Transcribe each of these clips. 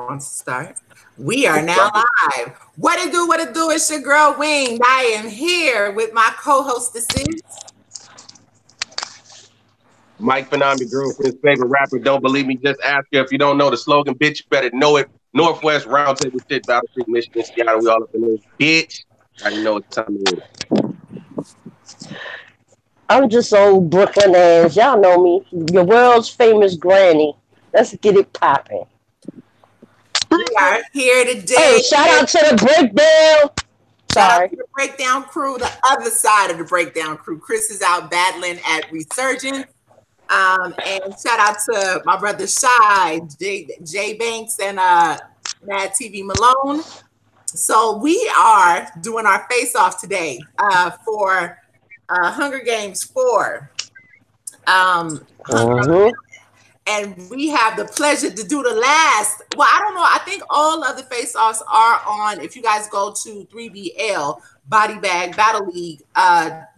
wants to start. We are now live. What it do? What it do? It's your girl Wing. I am here with my co-hostesses. Mike Phenom, your girlfriend's favorite rapper. Don't believe me? Just ask her. If you don't know the slogan, bitch, you better know it. Northwest Roundtable shit, Battle Creek, Michigan, Seattle. We all up in this bitch. Already know what time it is. I'm just old Brooklyn ass. Y'all know me. Your world's famous granny. Let's get it popping. We are here Oh, today. shout out to the breakdown. Shout out Sorry. to the breakdown crew, the other side of the breakdown crew. Chris is out battling at Resurgence. And shout out to my brother Shy, Jay Banks, and Mad TV Malone. So we are doing our face-off today for Hunger Games 4. Hunger Mm-hmm. and we have the pleasure to do the last. Well, I don't know. I think all of the face-offs are on. If you guys go to 3BL Body Bag Battle League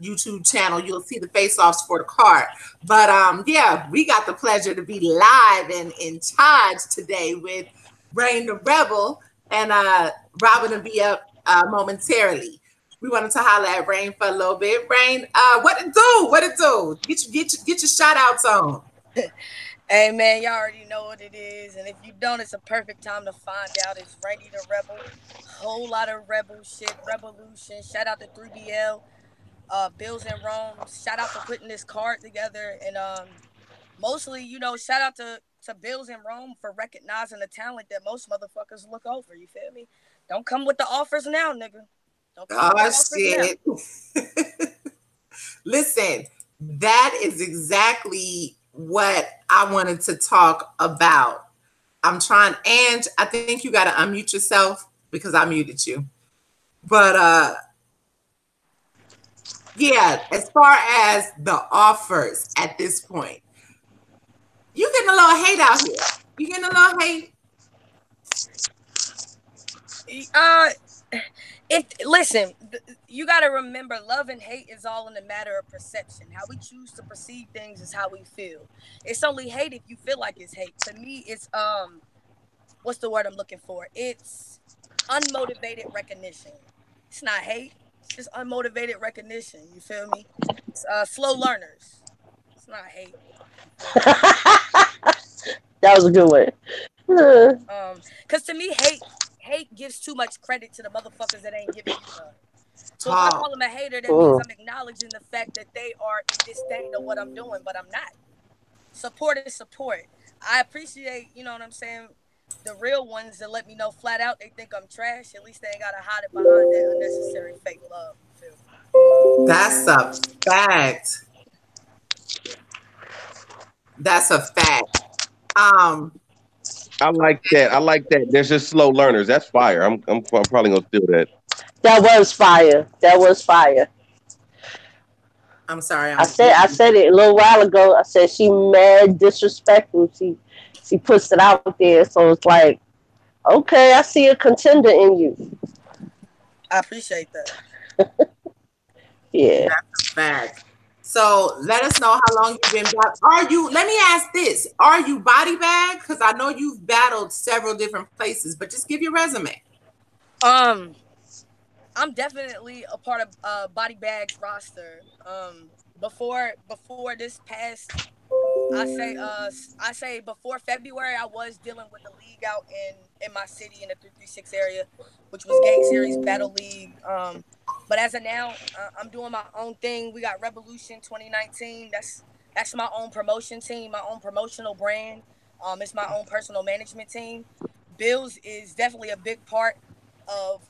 YouTube channel, you'll see the face-offs for the card. But yeah, we got the pleasure to be live and in charge today with Rain the Rebel and Robin to be up momentarily. We wanted to holler at Rain for a little bit. Rain, what it do? What it do? Get your shout outs on. Hey man, y'all already know what it is, and if you don't, it's a perfect time to find out. It's Rainee the Rebel, whole lot of rebel shit, revolution. Shout out to 3BL, Bills and Rome. Shout out for putting this card together, and mostly, shout out to Bills and Rome for recognizing the talent that most motherfuckers look over. You feel me? Don't come with the offers now, nigga. Don't come with the offers now. Shit. Listen, that is exactly what I wanted to talk about. I'm trying, and I think you got to unmute yourself because I muted you. But yeah, as far as the offers at this point, you getting a little hate out here. You getting a little hate? Listen, you got to remember, love and hate is all in a matter of perception. How we choose to perceive things is how we feel. It's only hate if you feel like it's hate. To me, it's what's the word I'm looking for? It's unmotivated recognition. It's not hate. It's just unmotivated recognition. You feel me? It's slow learners. It's not hate. That was a good one. Because to me, hate gives too much credit to the motherfuckers that ain't giving you none. So if I call them a hater, that means I'm acknowledging the fact that they are in disdain of what I'm doing, but I'm not. Support is support. I appreciate, you know what I'm saying, the real ones that let me know flat out they think I'm trash. At least they ain't got to hide it behind that unnecessary fake love. That's a fact. That's a fact. I like that. I like that. There's just slow learners. That's fire. I'm probably gonna steal that. That was fire. That was fire. I'm sorry. I said it a little while ago. I said she mad disrespectful. She puts it out there, so it's like, okay, I see a contender in you. I appreciate that. Yeah. That's a fact. So let us know how long you've been battled. Let me ask this. Are you body bag? Because I know you've battled several different places, but just give your resume. I'm definitely a part of Body Bag's roster. Before this past, I say before February, I was dealing with the league out in my city in the 336 area, which was Gang Series Battle League. But as of now, I'm doing my own thing. We got Revolution 2019. That's my own promotion team, my own promotional brand. It's my own personal management team. Bills is definitely a big part of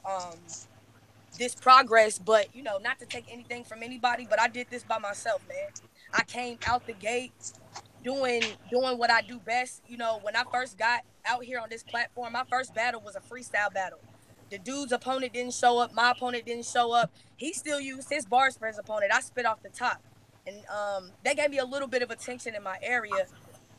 this progress, but not to take anything from anybody, but I did this by myself, man. I came out the gate doing what I do best. When I first got out here on this platform, my first battle was a freestyle battle. The dude's opponent didn't show up. My opponent didn't show up. He still used his bars for his opponent. I spit off the top, and that gave me a little bit of attention in my area,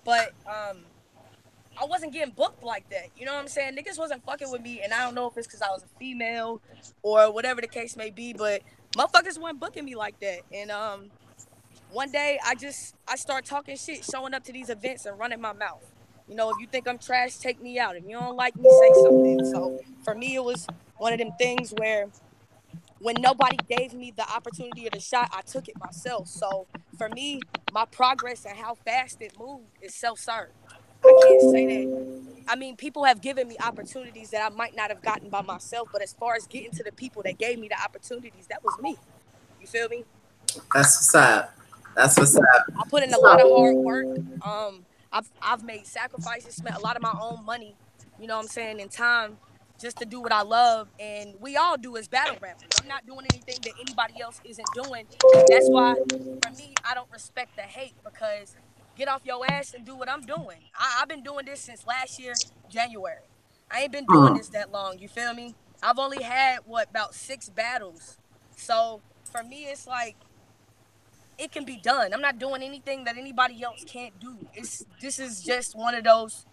but I wasn't getting booked like that. You know what I'm saying? Niggas wasn't fucking with me, and I don't know if it's because I was a female or whatever the case may be, but motherfuckers weren't booking me like that. And one day I start talking shit, showing up to these events and running my mouth. You know, if you think I'm trash, take me out. If you don't like me, say something. So for me, it was one of them things where when nobody gave me the opportunity or the shot, I took it myself. So for me, my progress and how fast it moved is self-serve. I can't say that. I mean, people have given me opportunities that I might not have gotten by myself, but as far as getting to the people that gave me the opportunities, that was me. You feel me? That's what's up. That's what's up. I put in a lot of So, hard work. I've made sacrifices, spent a lot of my own money, you know what I'm saying, and time just to do what I love. And we all do as battle rappers. I'm not doing anything that anybody else isn't doing. And that's why for me, I don't respect the hate because get off your ass and do what I'm doing. I've been doing this since last year, January. I ain't been doing this that long, you feel me? I've only had about 6 battles. So for me, it's like it can be done. I'm not doing anything that anybody else can't do. This is just one of those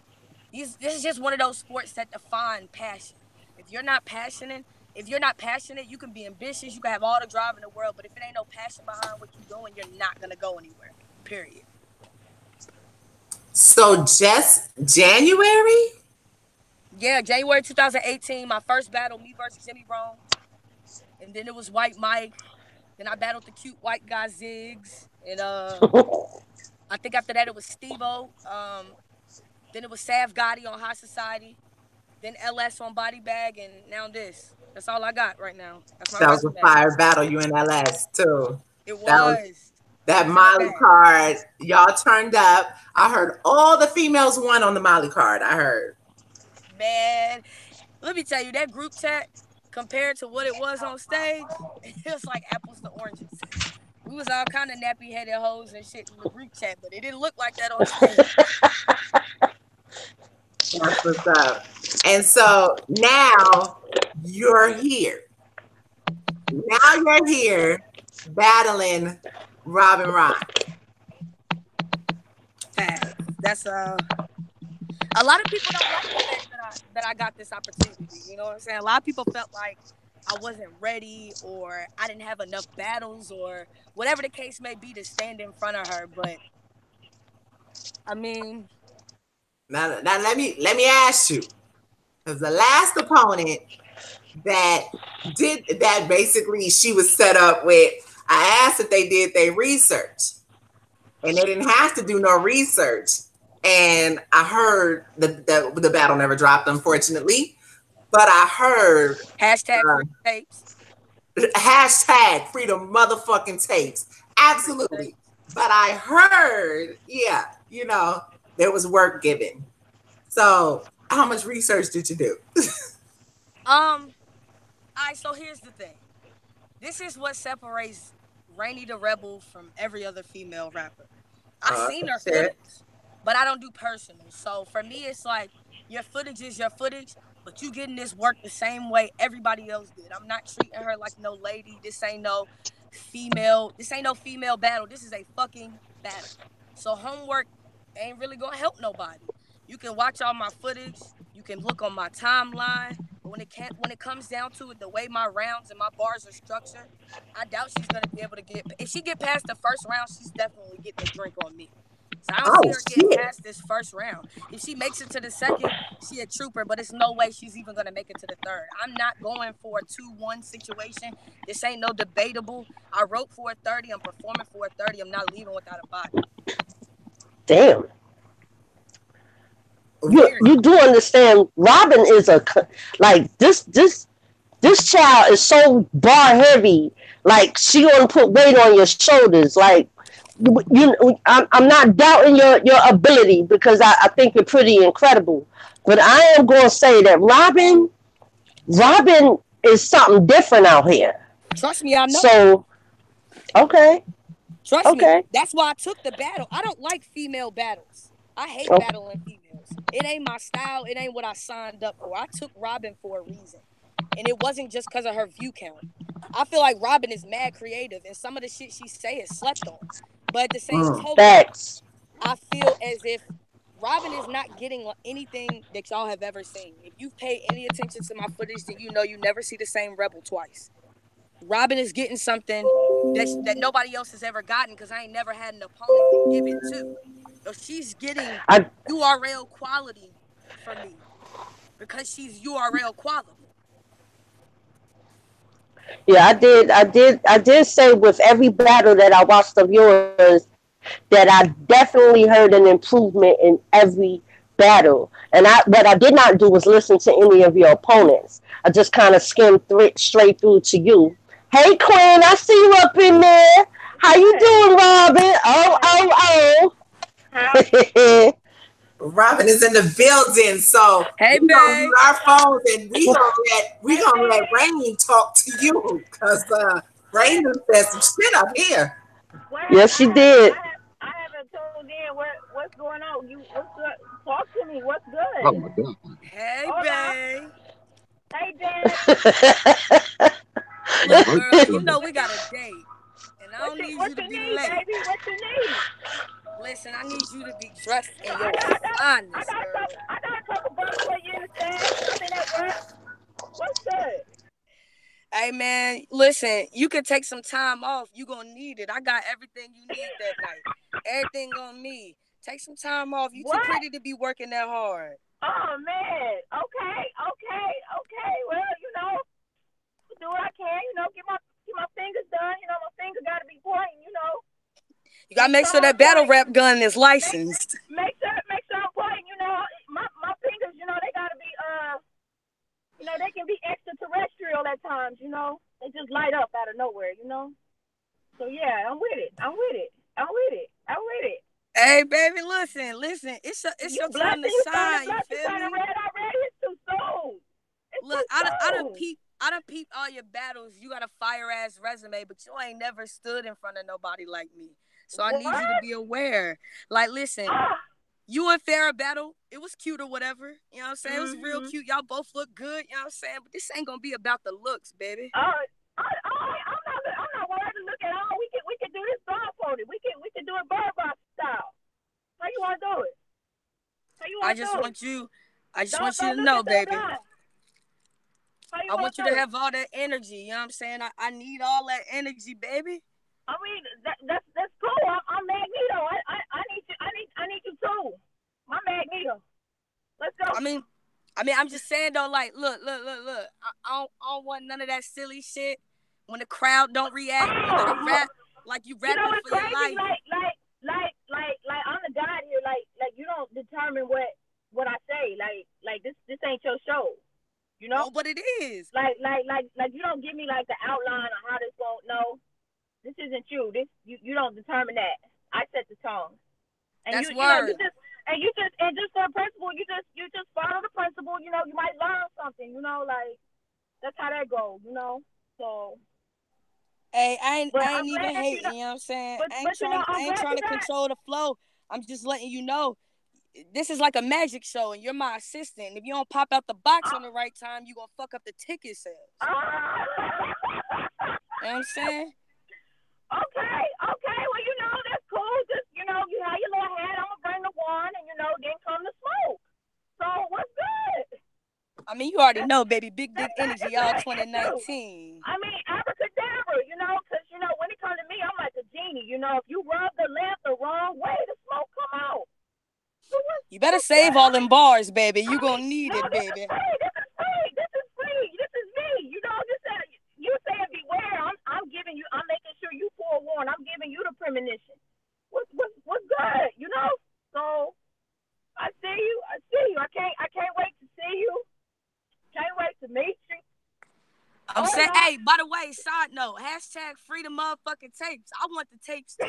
this is just one of those sports that define passion. If you're not passionate, you can be ambitious, you can have all the drive in the world, but if it ain't no passion behind what you're doing, you're not gonna go anywhere. Period. so just January? Yeah, January 2018, my first battle, me versus Jimmy Rome. And then it was White Mike. Then I battled the cute white guy Ziggs. And I think after that it was Steve-O. Then it was Sav Gotti on High Society. Then LS on Body Bag. And now this. That's all I got right now. That's my That was a resume. fire battle, you and LS too. It That was was. that It was in the Molly bag. card. Y'all turned up. I heard all the females won on the Molly card. I heard. Man, let me tell you, that group chat compared to what it was on stage, it was like apples to oranges. We was all kind of nappy headed hoes and shit in the group chat, but it didn't look like that on stage. That's what's up. And so now you're here. Now you're here battling Robin Rock. That's a lot of people don't like the fact that I got this opportunity. You know what I'm saying? A lot of people felt like I wasn't ready or I didn't have enough battles or whatever the case may be to stand in front of her. But I mean, Now let me ask you, because the last opponent that did that basically she was set up with, I asked if they did their research. And they didn't have to do no research. And I heard the battle never dropped, unfortunately. But I heard hashtag free tapes. hashtag freedom motherfucking tapes. Absolutely. But I heard, yeah, there was work given. So how much research did you do? All right, so here's the thing. This is what separates Rainee the Rebel from every other female rapper. I've seen her footage, but I don't do personal. So for me, it's like your footage is your footage, but you getting this work the same way everybody else did. I'm not treating her like no lady. This ain't no female battle. This is a fucking battle. So homework ain't really gonna help nobody. You can watch all my footage. You can look on my timeline. But when it comes down to it, the way my rounds and my bars are structured, I doubt she's gonna be able to get. If she get past the first round, she's definitely getting a drink on me. So I don't see her getting past this first round. If she makes it to the second, she a trooper, but it's no way she's even gonna make it to the third. I'm not going for a 2-1 situation. This ain't no debatable. I wrote for a 30. I'm performing for a 30. I'm not leaving without a body. Damn. You do understand? Robin is this child is so bar heavy. Like she gonna put weight on your shoulders. Like I'm not doubting your ability because I think you're pretty incredible. But I am gonna say that Robin is something different out here. Trust me, I know. So okay. Trust me. That's why I took the battle. I don't like female battles. I hate battling females. It ain't my style. It ain't what I signed up for. I took Robin for a reason. And it wasn't just because of her view count. I feel like Robin is mad creative. And some of the shit she say is slept on. But at the same token, I feel as if Robin is not getting anything that y'all have ever seen. If you've paid any attention to my footage, then you know you never see the same Rebel twice. Robin is getting something that nobody else has ever gotten because I ain't never had an opponent to give it to. So she's getting I URL quality from me because she's URL quality. Yeah, I did say with every battle that I watched of yours that I definitely heard an improvement in every battle. And what I did not do was listen to any of your opponents. I just kind of skimmed straight through to you. Hey, Queen, I see you up in there. How you Hey, doing, Robin? Oh, hey, how? oh, oh. Robin is in the building, so Hey, we're gonna mute babe. our phones and we Hey, gonna let babe. Rainee talk to you because Rainee said some shit up here. What? Yes, she did. I haven't tuned in. What's going on? What's good? Talk to me. What's good? Oh my god. Hey, Hola. babe. Hey, Dad. You Look, right girl, you there. know we got a date, and I don't need What you to you be need, late. baby? What you need? Listen, I need you to be dressed in I your got, I got, I finest, got a girl. couple. I got a couple bucks for you instead. I'm in at work. What's good? Hey, man, listen, you can take some time off. You gonna need it. I got everything you need that night. Everything on me. Take some time off. You too What? pretty to be working that hard. Oh man. Okay. Well, do what I can. Get my fingers done. My finger got to be pointing. You Make gotta make sure sure I'm that battle pointing. rap gun is Make licensed. make sure I'm pointing. My fingers. They got to be they can be extraterrestrial at times. They just light up out of nowhere. So yeah, I'm with it. I'm with it. I'm with it. I'm with it. Hey, baby, listen. It's You your time to blushing? You starting to shine. You blush? You feel turning me? red already? It's too soon. It's Look, too soon. I done peep all your battles. You got a fire ass resume, but you ain't never stood in front of nobody like me. So I need you to What? be aware. Like, listen, Ah. you and Farrah battle, it was cute or whatever. You know what I'm saying? It was real Mhm. cute. Y'all both look good. You know what I'm saying? But this ain't gonna be about the looks, baby. I'm not worried to look at all. We can do this soft on it. We can do it bird box style. How you want to do it? How you I want to just do it? want you, I just want you Don't to look know, at that baby. line. How you I want want to you do to it? have all that energy. You know what I'm saying? I need all that energy, baby. I mean, that's cool. I'm Magneto. I need you too. My Magneto. Let's go. I mean, I'm just saying though, like, look. I don't want none of that silly shit. When the crowd don't react, you gotta Oh, rap like you you know rapping what's for your crazy? life. Like I'm the god here. Like you don't determine what I say. Like this ain't your show. You know? Oh, but it is. Like you don't give me like the outline of how this going. No, this isn't you. This you don't determine that. I set the tone, and That's you word. just and just for the principle, you just follow the principle. You might learn something. Like that's how that goes. So. Hey, But I I'm ain't glad even that you hating. know. You know what I'm saying? But I'm I ain't glad trying you to got. control the flow. I'm just letting you know. This is like a magic show, and you're my assistant. If you don't pop out the box on the right time, you gonna fuck up the ticket sales. You know what I'm saying? Okay. Well, that's cool. Just you have your little hat. I'm gonna bring the wand, and then come the smoke. So what's good? I mean, you already know, baby. Big That's not. energy, It's all not an issue. 2019. I mean, abracadabra. Because when it comes to me, I'm like a genie. If you rub the lamp the wrong way, the smoke come out. So You better what's good? save all them bars, baby. You I gonna mean, need no, it, this is baby. free. This is free. This is free. This is me. You saying beware. I'm giving you. I'm making sure you forewarned. I'm giving you the premonition. What's good? So I see you. I can't wait to see you. Can't wait to meet you. I'm Oh saying, no. hey, by the way, side note, hashtag free the motherfucking tapes. I want the tapes too.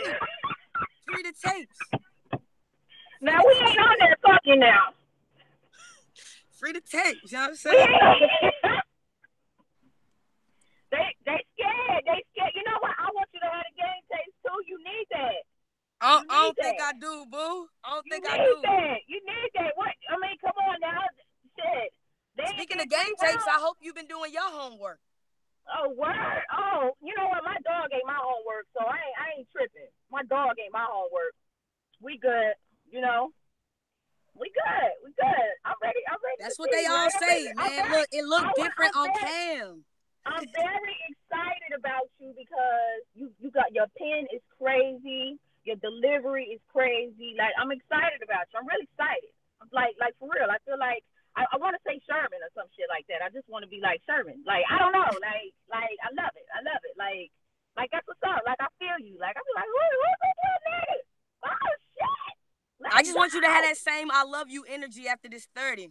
Free the tapes. Free Now the we tapes. ain't on there talking now. Free the tapes. You know what I'm We saying? ain't. They scared. They scared. You know what? I want you to have the game taste too. You need that. You I need don't think that. I do, boo. I don't You think I need do. that. You need that. What? I mean, come on now. Shit. They Speaking did of game three tapes, I rounds. hope you've been doing your homework. Oh, word. Oh, you know what? My dog ain't my homework, so I ain't tripping. My dog ain't my homework. We good. We good. We good. I'm ready. I'm ready to That's what see they you. all Right? say, man. Look, it looked different I'm on very, cam. I'm very excited about you because you got your pen is crazy. your delivery is crazy. Like I'm excited about you. I'm really excited. I'm like for real. I feel like I want to say Sherman or some shit like that. I just want to be like Sherman. Like I don't know. Like I love it. I love it. Like that's what's up. Like I feel you. Like I be like, who's this nigga? Oh shit. I Let's just go. want you to have that same I love you energy after this 30.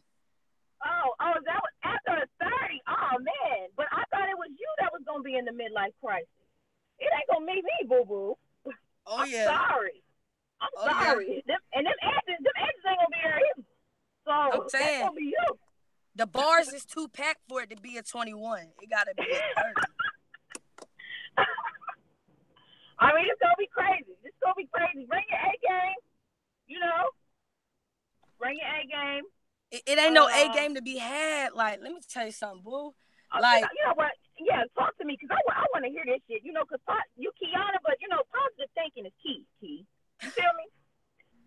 Oh, that was after the 30. Oh man. But I thought it was you that was gonna be in the midlife crisis. It ain't gonna be me, boo boo. Oh I'm yeah. sorry. I'm Oh yeah. sorry. And them edges ain't gonna be there either. I'm So that's saying gonna be you. the bars is too packed for it to be a 21. It gotta be a 30. I mean, it's gonna be crazy. It's gonna be crazy. Bring your A game. You know, bring your A game. It ain't no A game to be had. Like, let me tell you something, boo. Like, you know what? Yeah, talk to me because I want to hear this shit. You know, because you Kiana, but you know, positive thinking is key. Key. You feel me?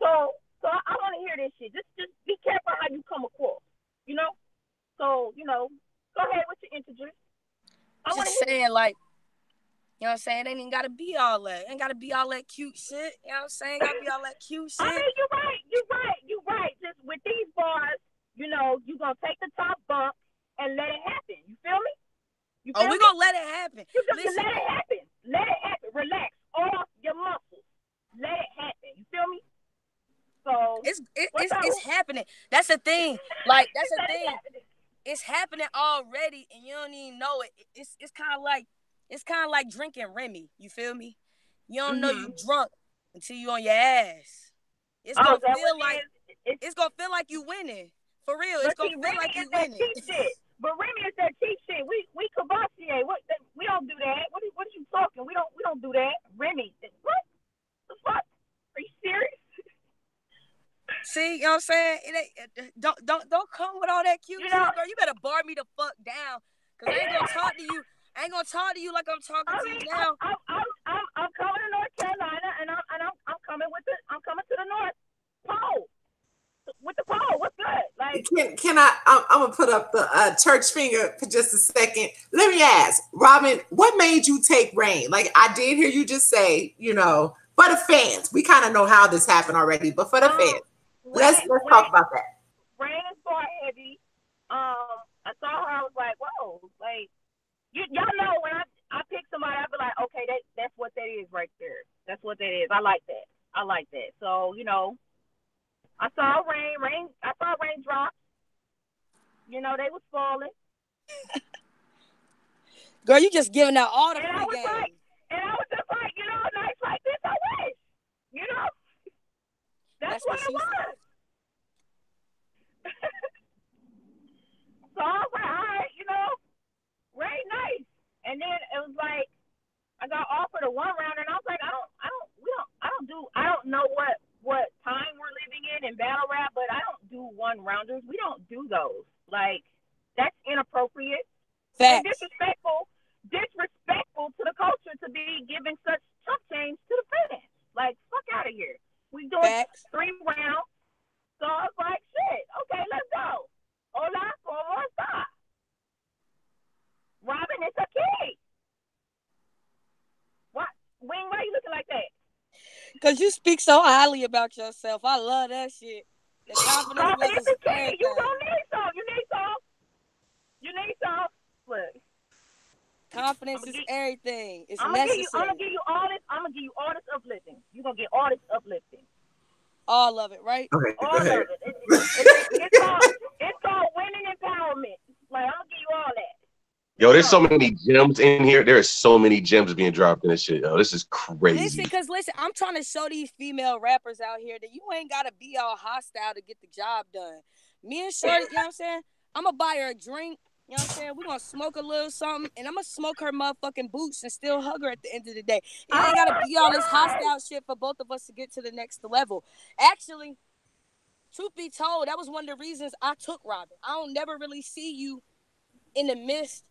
So I want to hear this shit. Just be careful how you come across. You know. So you know, go ahead with your integers. I want to just hear. saying, like, you know what I'm saying? It ain't even gotta be all that. It ain't gotta be all that cute shit. You know what I'm saying? It gotta be all that cute shit. I mean, you're right. Just with these bars, you know, you gonna take the top bump and let it happen. You feel me? You feel we me? gonna let it happen. You just Listen, let it happen. Let it happen. Relax. Off your muscles. Let it happen. You feel me? So it's happening. That's the thing. Like that's the thing. It's happening already, and you don't even know it. It's kind of like drinking Remy. You feel me? You don't know you drunk until you on your ass. It's gonna feel like you winning. For real, it's gonna feel like you winning. Cheap shit. But Remy is that cheap shit. We Cavassier. We don't do that. What are you talking? We don't do that. Remy. What the fuck? Are you serious? See, you know what I'm saying? It ain't, don't come with all that cute shit, girl. You better bar me the fuck down, cause I ain't gonna talk to you. I ain't gonna talk to you like I'm talking to you now. I'm coming to North Carolina, and I'm coming to the North Pole with the pole. What's good? Like, can I'm gonna put up the church finger for just a second. Let me ask, Robin, what made you take Rain? Like I did hear you just say, you know, for the fans, we kind of know how this happened already, but for the fans, let's talk about that. Rain is far heavy. I saw her, I was like, whoa, like y'all know when I pick somebody, I be like, okay, that's what that is right there. That's what that is. I like that. So you know, I saw rain. I saw raindrops. You know, they was falling. Girl, you just giving out all the free game. And I was just like, you know, nights like this, I wish. You know, that's what it was. So I was like, all right, you know, rain nice. And then it was like I got offered a 1 round, and I was like, I don't know what time we're living in battle rap, but I don't do 1 rounders. We don't do those. Like that's inappropriate. Facts. And disrespectful to the culture to be giving such chump change to the fans. Like fuck out of here. We doing Facts. 3 rounds. So I was like, shit. Okay, let's go. Hola, como está? Robin, it's a key. What? Wing, why are you looking like that? Because you speak so highly about yourself. I love that shit. The confidence level is everything. You don't need some. You need some. Look. Confidence is everything. It's necessary. I'm gonna give you all this uplifting. You're gonna get all this uplifting. All of it, right? Okay, all of it. It's called winning empowerment. Like I'm gonna give you all that. Yo, there's so many gems in here. There are so many gems being dropped in this shit. Yo, this is crazy. Listen, I'm trying to show these female rappers out here that you ain't gotta be all hostile to get the job done. Me and Shorty, you know what I'm saying? I'm gonna buy her a drink. You know what I'm saying? We're gonna smoke a little something, and I'm gonna smoke her motherfucking boots and still hug her at the end of the day. It ain't gotta be all this hostile shit for both of us to get to the next level. Actually, truth be told, that was one of the reasons I took Robin. I don't never really see you in the midst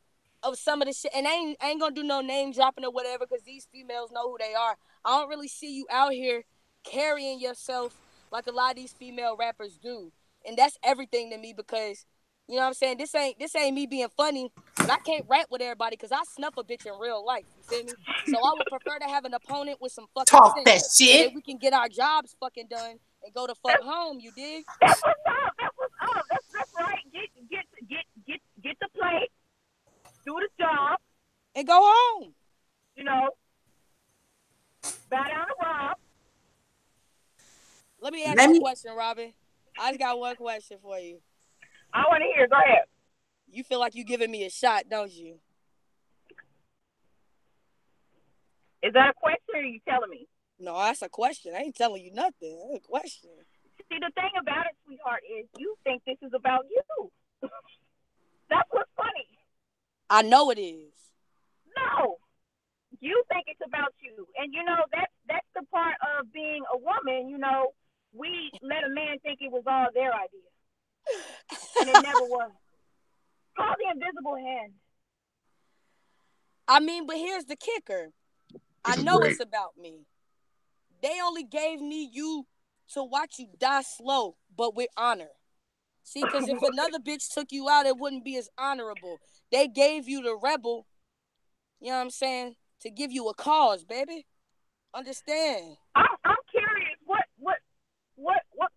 of some of the shit, and I ain't gonna do no name dropping or whatever, because these females know who they are. I don't really see you out here carrying yourself like a lot of these female rappers do, and that's everything to me, because You know what I'm saying? This ain't me being funny, but I can't rap with everybody because I snuff a bitch in real life. You feel me? So I would prefer to have an opponent with some fucking Talk sense, that so that shit. we can get our jobs fucking done and go the fuck home. You dig? That's what's up. That's what's up. That's right. Get the plate. Do the job. And go home. You know. Bow down to Rob. Let me ask Let you a me. question, Robin. I just got one question for you. I want to hear. Go ahead. You feel like you giving me a shot, don't you? Is that a question or are you telling me? No, that's a question. I ain't telling you nothing. That's a question. See, the thing about it, sweetheart, is you think this is about you. That's what's funny. I know it is. No, you think it's about you, and you know that's the part of being a woman. You know, we let a man think it was all their idea, and it never was. Call the invisible hand. I mean, but here's the kicker. I This is know great. it's about me. They only gave me you to watch you die slow, but with honor. See, because if another bitch took you out, it wouldn't be as honorable. They gave you the rebel, you know what I'm saying, to give you a cause, baby. Understand? I'm curious. What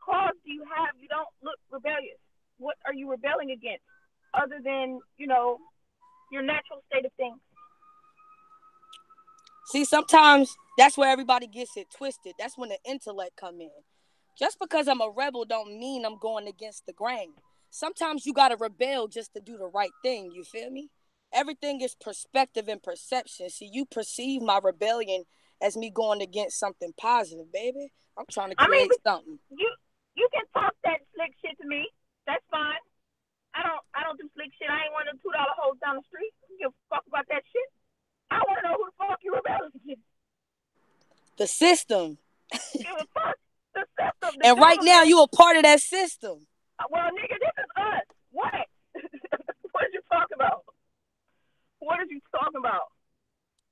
cause do you have? You don't look rebellious. What are you rebelling against, other than your natural state of things? See, sometimes that's where everybody gets it twisted. That's when the intellect come in. Just because I'm a rebel don't mean I'm going against the grain. Sometimes you gotta rebel just to do the right thing. You feel me? Everything is perspective and perception. See, you perceive my rebellion as me going against something positive, baby. I'm trying to I mean, create something. you can talk that slick shit to me. That's fine. I don't do slick shit. I ain't one of them $2 hoes down the street. You give a fuck about that shit. I want to know who the fuck you rebelling against. The system. Give a fuck. The system, the And right now, government. you a part of that system. Well, nigga, this is us. What? What did you talk about? What did you talking about?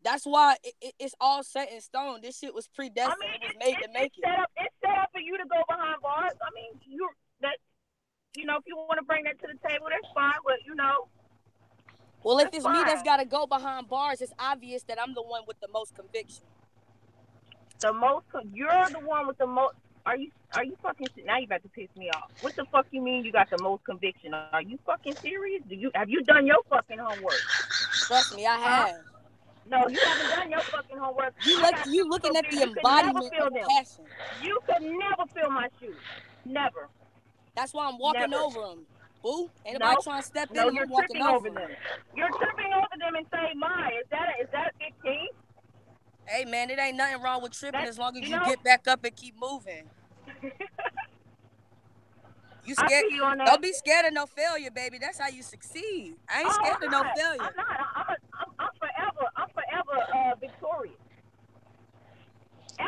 That's why it's all set in stone. This shit was I predestined. mean, It was made to make it's it. set up. It's set up for you to go behind bars. I mean, if you want to bring that to the table, that's fine. But Well, if that's it's me that's fine. got to go behind bars, it's obvious that I'm the one with the most conviction. You're the one with the most. Are you fucking? Now you about to piss me off. What the fuck you mean you got the most conviction? Are you fucking serious? Have you done your fucking homework? Trust me, I Huh? have. No, you haven't done your fucking homework. I got You shoes so looking at big the you could never embodiment of feel them. passion. You could never feel my shoes. Never. That's why I'm walking Never. over them. Boo, ain't nobody No. trying to step in No, them. you're I'm walking tripping over over them. them. You're tripping over them and say, "My, is that a 15?" Hey man, it ain't nothing wrong with tripping That as long as you you know. get back up and keep moving. You I scared? feel you on that. Don't be scared of no failure, baby. That's how you succeed. I ain't Oh, scared of no I'm failure. not. I'm forever victorious.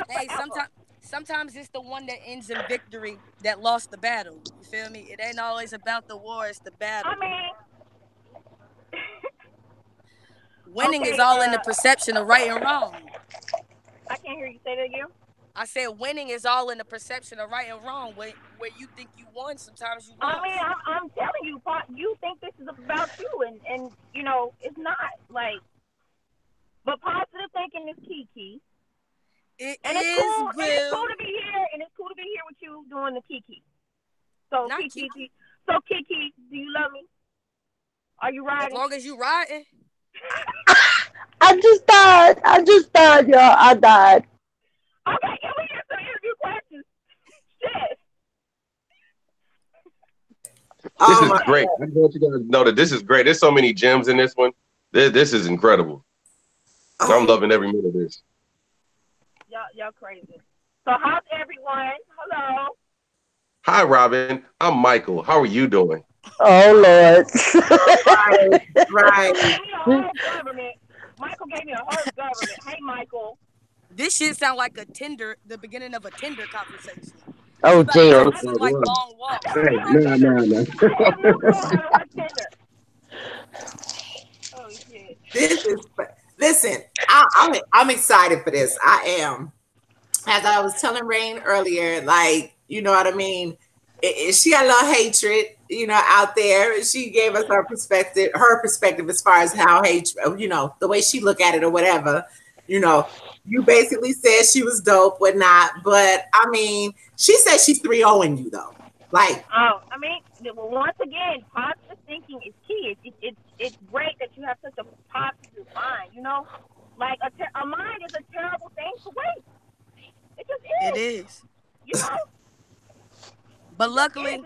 Hey, Forever. sometimes it's the one that ends in victory that lost the battle. You feel me? It ain't always about the war, it's the battle. I mean, Winning okay. is all in the perception of right and wrong. I can't hear you say that again. I said winning is all in the perception of right and wrong. Where you think you won, sometimes you I mean, lost. I'm telling you, you think this is about you, and it's not like. But positive thinking is key. It And it's is, cool. And it's Will. cool to be here. And it's cool to be here with you doing the Kiki. So Not Kiki, Kiki. do you love me? Are you As riding? long as you riding. I just died, y'all. I died. Okay, can we get some interview questions? Shit. This Oh is my. great. I want you guys to know that this is great. There's so many gems in this one. This is incredible. I'm Oh, loving every minute of this. Y'all crazy. So how's everyone? Hello. Hi, Robin. I'm Michael. How are you doing? Oh Lord. right, right. Michael gave me a whole government. Michael gave me a whole government. Hey, Michael. This shit sound like the beginning of a Tinder conversation. She Oh about to damn. take Oh, us God, on like Rob. long walks. Hey, You know that? no, no, no. I have no clue how to work Tinder. Oh shit. This is. Listen, I'm excited for this. I am. As I was telling Rain earlier, like, you know what I mean? she got a little hatred, out there. She gave us her perspective as far as how hatred, the way she look at it or whatever. You know, you basically said she was dope, whatnot. But I mean, she said she's 3-0 in you though. Like, Oh, I mean, once again, positive thinking is key. It's great that you have such a positive mind. Like a mind is a terrible thing to waste. It just It is. is. You know, But it just is.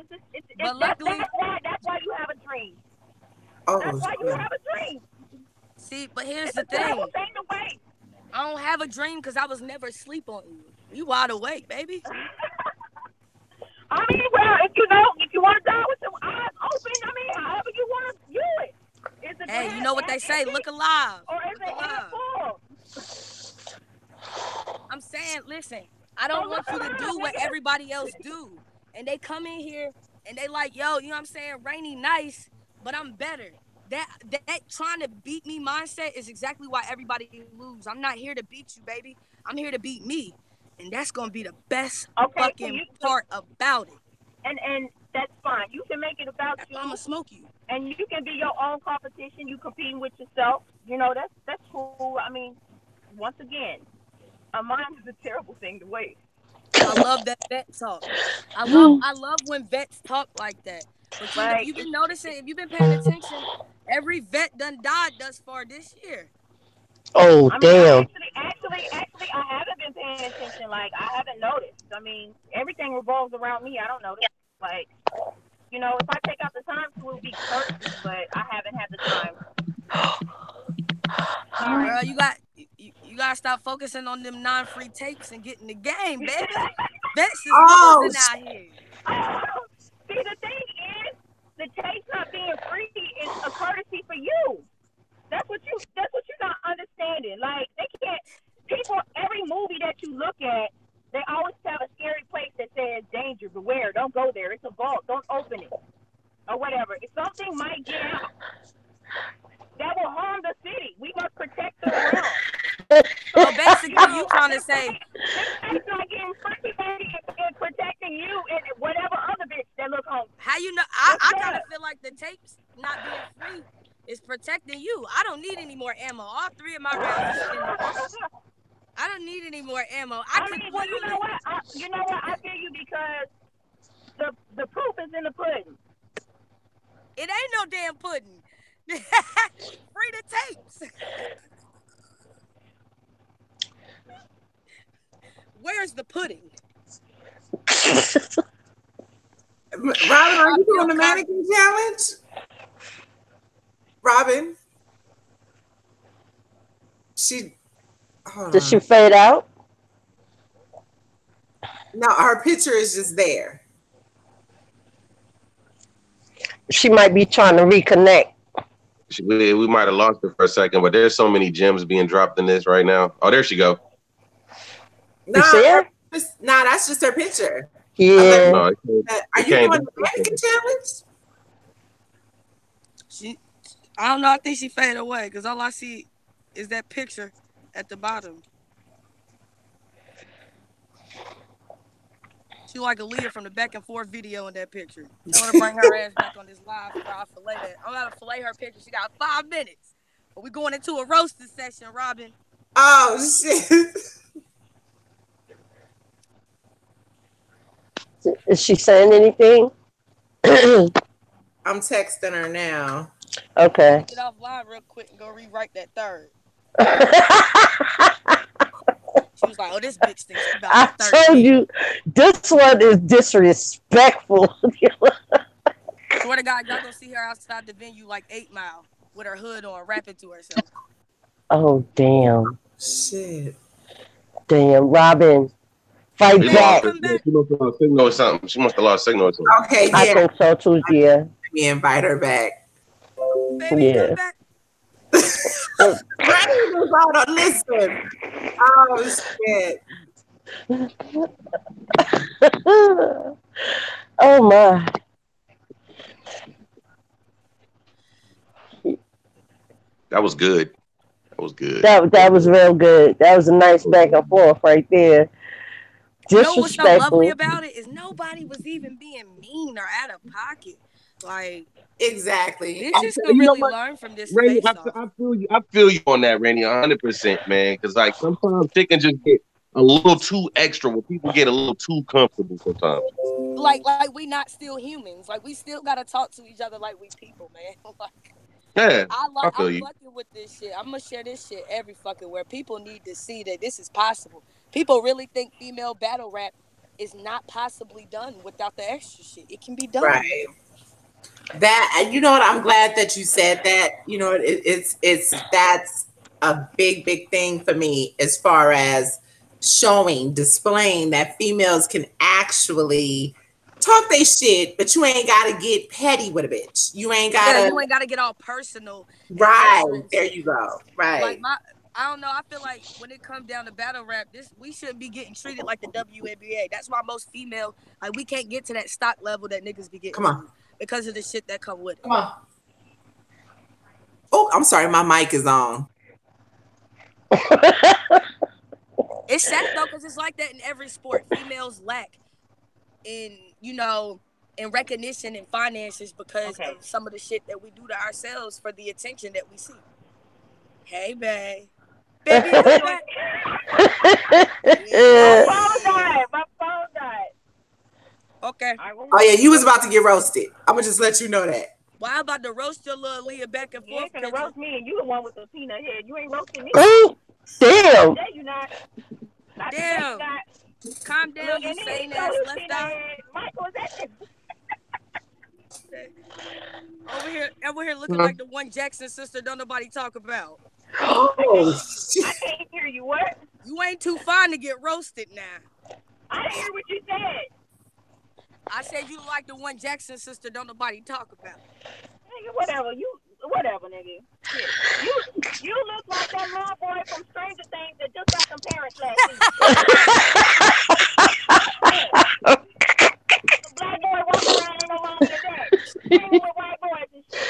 luckily, That's why you have a dream. That's oh, why you have a dream. see, but here's It's the a terrible thing. thing to waste. I don't have a dream because I was never asleep on you. You wide awake, baby. I mean, well, if you want to die with your eyes open, I mean, however you want to do it. Is the Hey, you glass know what half they say? empty Look alive. or is Look it half alive. full? I'm saying, listen, I So don't look want you to alive, do what nigga. everybody else do. And they come in here and they like, yo, you know what I'm saying? Rainee nice, but I'm better. That trying to beat me mindset is exactly why everybody lose. I'm not here to beat you, baby. I'm here to beat me. And that's gonna be the best Okay, fucking part about it. and that's fine. You can make it about That's why I'm you, gonna smoke you. and you can be your own competition. You competing with yourself. That's cool. I mean, once again, a mind is a terrible thing to waste. I love that vet talk. I love when vets talk like that. But Like, you've been noticing, if you've been paying attention, every vet done died thus far this year. Oh, I mean, damn. I haven't been paying attention. Like, I haven't noticed. I mean, everything revolves around me. I don't notice. Like, if I take out the time to, it would be courtesy, but I haven't had the time. Sorry. Girl, you gotta stop focusing on them non-free tapes and getting the game, baby. Vets is oh, losing out here. Oh, see, the thing is, the taste not being free is a courtesy for you. That's what you're not understanding. Like, they can't people every movie that you look at, they always have a scary place that says danger, beware, don't go there. It's a vault, don't open it. Or whatever. If something might get out that will harm the city, we must protect the realm. So So, basically, you trying to say, this tape's not getting free and protecting you and whatever other bitch that look home. how you know? What's I kind of good? feel like the tapes not being free is protecting you. I don't need any more ammo. All three of my rounds is finished. I don't need any more ammo. I I could mean, well, literally. you know what? I feel you because the proof is in the pudding. It ain't no damn pudding. Free the tapes. Where's the pudding? Robin, are you doing the mannequin challenge? Robin, hold Does on. she fade out? No, her picture is just there. She might be trying to reconnect. We might have lost her for a second, but there's so many gems being dropped in this right now. Oh, there she go. You see her? Nah, that's just her picture. Yeah. No, Are you doing the mannequin challenge? I don't know. I think she faded away because all I see is that picture at the bottom. She like Aaliyah from the back and forth video in that picture. Tell her to bring her ass back on this live before I fillet that. I'm gonna fillet her picture. She got 5 minutes. But we going into a roasting session, Robin. Oh shit. Is she saying anything? I'm texting her now. Okay. Get off live real quick and go rewrite that third. She was like, "Oh, this bitch thinks she about I to 30 told you, this one is disrespectful. Swear to God, y'all gonna see her outside the venue like 8 Mile with her hood on, rapping to herself. Oh, damn. Shit. Damn, Robin. Fight We back. lost her. She must have lost signal or something. She must have lost signal or something. Okay, I yeah. think so too, yeah. Let me invite her back. Baby, Yeah. come back. Rainee was on a listen. Oh shit. Oh my. That was good. That was good. That was real good. That was a nice back and forth right there. You know what's so lovely Disrespectful. about it is nobody nobody was even being mean or out of pocket. Like, exactly. bitches could You know really what, learn from this Rainey, face off. I feel you. I feel you on that, Rainey, 100%, man. Because like sometimes shit can just get a little too extra when people get a little too comfortable sometimes. Like we not still humans. Like we still gotta talk to each other like we people, man. Like Yeah, I feel I'm you. fucking with this shit. I'm gonna share this shit every fucking where. People need to see that this is possible. People really think female battle rap is not possibly done without the extra shit. It can be done. Right. That, you know what? I'm glad that you said that. You know, it's that's a big thing for me as far as showing, displaying that females can actually talk they shit, but you ain't gotta get petty with a bitch. You ain't Yeah, gotta. you ain't gotta get all personal and Right extra and there, shit. you go. Like Right. I don't know. I feel like when it comes down to battle rap, we shouldn't be getting treated like the WNBA. That's why most female like we can't get to that stock level that niggas be getting Come on. to because of the shit that come with it. Come on. Oh, I'm sorry, my mic is on. It's sad though because it's like that in every sport. Females lack in in recognition and finances because of some of the shit that we do to ourselves for the attention that we see. Hey, babe. Baby, you come back. My phone died. Okay. Oh yeah, you was about to get roasted. I'm gonna just let you know that. Well, I'm about to roast your little Leah back and You forth. ain't gonna roast me, and you the one with the peanut head. You ain't roasting me. Oh, damn. Today you not. Not today Damn. you not. Calm down, Look, you and he sane showed ass his left peanut eye. head. Michael, is that Over here looking like the one Jackson sister don't nobody talk about. Oh, I can't hear you. What? You ain't too fine to get roasted now. I didn't hear what you said. I said you like the one Jackson sister don't nobody talk about. Nigga, whatever, nigga. Shit. You look like that little boy from Stranger Things that just got some parents last week. The black boy walking around ain't no longer than that. Hanging with white boys and shit.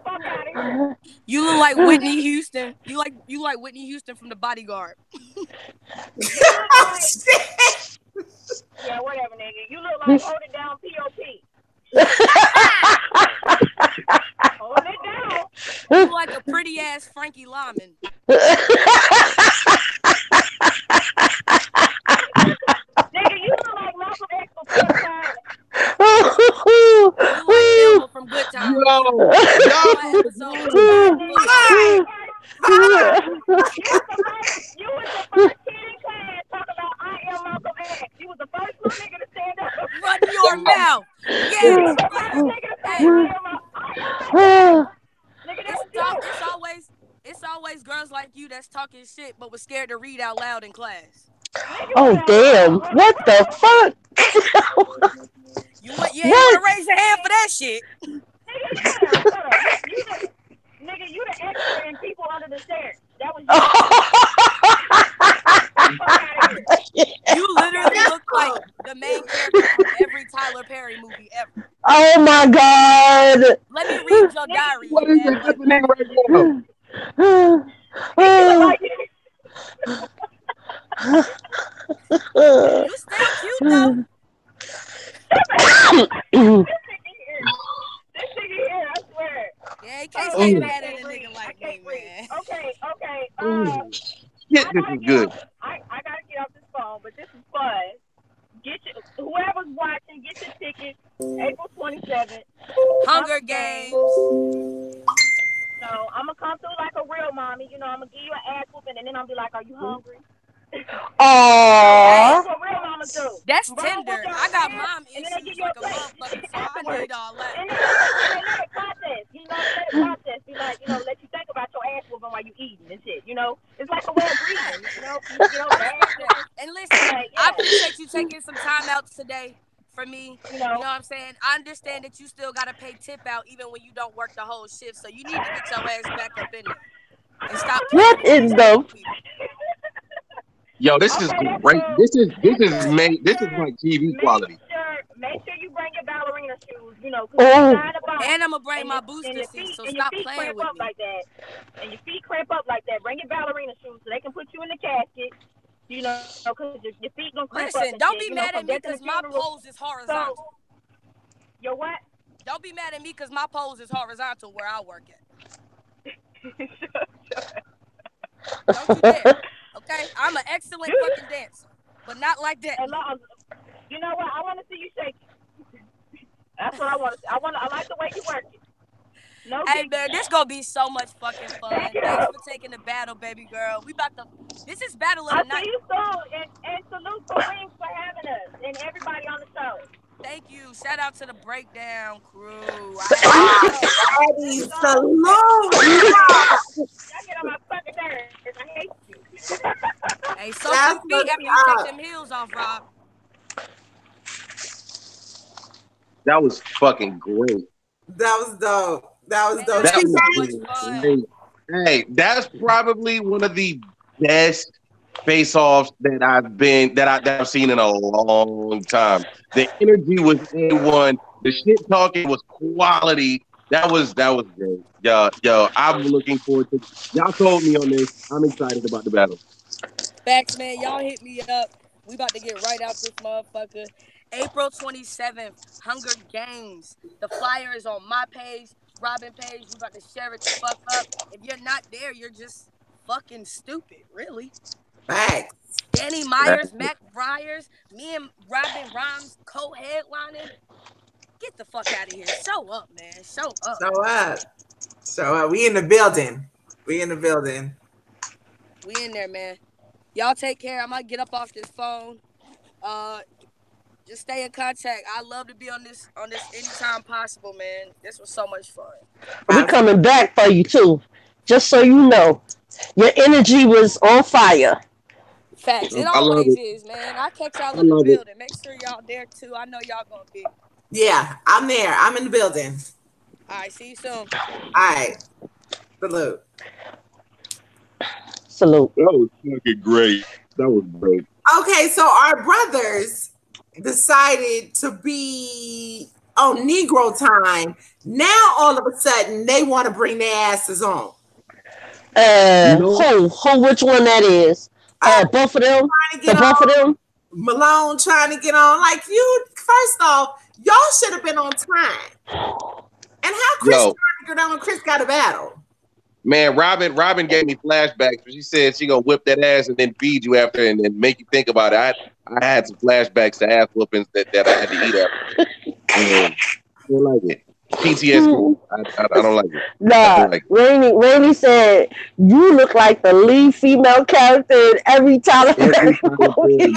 Fuck out of here. You look like Whitney Houston. You like Whitney Houston from The Bodyguard. You look like yeah, whatever, nigga. You look like hold it down P.O.P. Hold it down. You look like a pretty ass Frankie Lyman. Nigga, you look like Malcolm X before the time. You look like Thelma from Good Times. Yo, You was the first kid in class talk about I am Malcolm X. You was the first little nigga to stand up. Run your mouth. Yes. It's always girls like you that's talking shit but was scared to read out loud in class. Oh, damn. What the fuck? You ain't want to raise your hand for that shit. Nigga, you the extra in People Under the Stairs. That was you. You literally look like the main character from every Tyler Perry movie ever. Oh my god. Let me read your diary. what is happening right now? You still cute though. This nigga here, I swear. Yeah, he can't stay mad at a nigga like me, man. Okay. Shit, this is good. I gotta get off this phone, but this is fun. Whoever's watching, get your tickets. April 27th. Hunger Games. So I'm gonna come through like a real mommy. You know, I'm gonna give you an ass whooping, and then I'll be like, "Are you hungry?" Aww. That's what real mamas do. That's tender. I got mom issues like a motherfucker, so I need all that. And then let it process. You know, let it process. Be like, let you think about your ass whooping while you eating and shit. You know, it's like a way of breathing. And listen, I appreciate you taking some time out today for me. You know what I'm saying? I understand that you still gotta pay tip out even when you don't work the whole shift, so you need to get your ass back up in there and stop. What in the? Yo, this is great. This is like TV quality. Make sure you bring your ballerina shoes, And I'm gonna bring my booster seat, so stop playing with me. And your feet cramp up like that. Bring your ballerina shoes so they can put you in the casket. You know, because your feet gonna cramp up and Listen, shit. don't You be know, mad from at me death in the because my funeral. pose is So, horizontal. your what? Don't be mad at me because my pose is horizontal where I work at. Don't you dare. Okay? I'm an excellent fucking dancer, but not like that. And you know what? I want to see you shake it. That's what I want to see. I like the way you work it. No Hey, diggity. man, this gonna be so much fucking fun. Thank you. Thanks for taking the battle, baby girl. This is battle of I'll the see night. you soon. And salute for Wings for having us and everybody on the show. Thank you. Shout out to the breakdown crew. Daddy, Let's go. salute. Y'all get on my fucking nerves. I hate you. Hey, soak your That's feet what's after you take up. them heels off, Rob. That was fucking great. That was dope. That was Man, dope. I That had She was so back. much fun. great. Hey, that's probably one of the best face-offs that I've seen in a long time. The energy was A1. The shit talking was quality. That was great. Yo, I'm looking forward to. Y'all told me on this. I'm excited about the battle. Facts, man. Y'all hit me up. We about to get right out this motherfucker. April 27th, Hunger Games. The flyer is on my page, Robin page. We about to share it the fuck up. If you're not there, you're just fucking stupid, really. Back. Danny Myers, Mac Bryers, me and Robin Rhymes co-headlining. Get the fuck out of here. Show up, man. Show up. Show up. Show up. We in the building. We in the building. We in there, man. Y'all take care. I might get up off this phone. Just stay in contact. I love to be on this anytime possible, man. This was so much fun. We coming back for you too. Just so you know, your energy was on fire. Facts. It I love always it. is, man. I catch y'all I in the love it. building. Make sure y'all there too. I know y'all gonna be. Yeah, I'm there. I'm in the building. All right, see you soon. All right. Salute. Salute. That was fucking great. That was great. Okay, so our brothers decided to be on Negro time. Now all of a sudden they want to bring their asses on. Which one that is? Both of them. Both of them. Malone trying to get on. Like you, first off, y'all should have been on time. And how Chris trying to get on when Chris got a battle? Man, Robin gave me flashbacks. She said she gonna whip that ass and then feed you after and make you think about it. I had some flashbacks to ass whoopings that I had to eat after. I don't like it. PTSD. I don't like it. Nah, Rainee said you look like the lead female character in every Tyler Perry movie.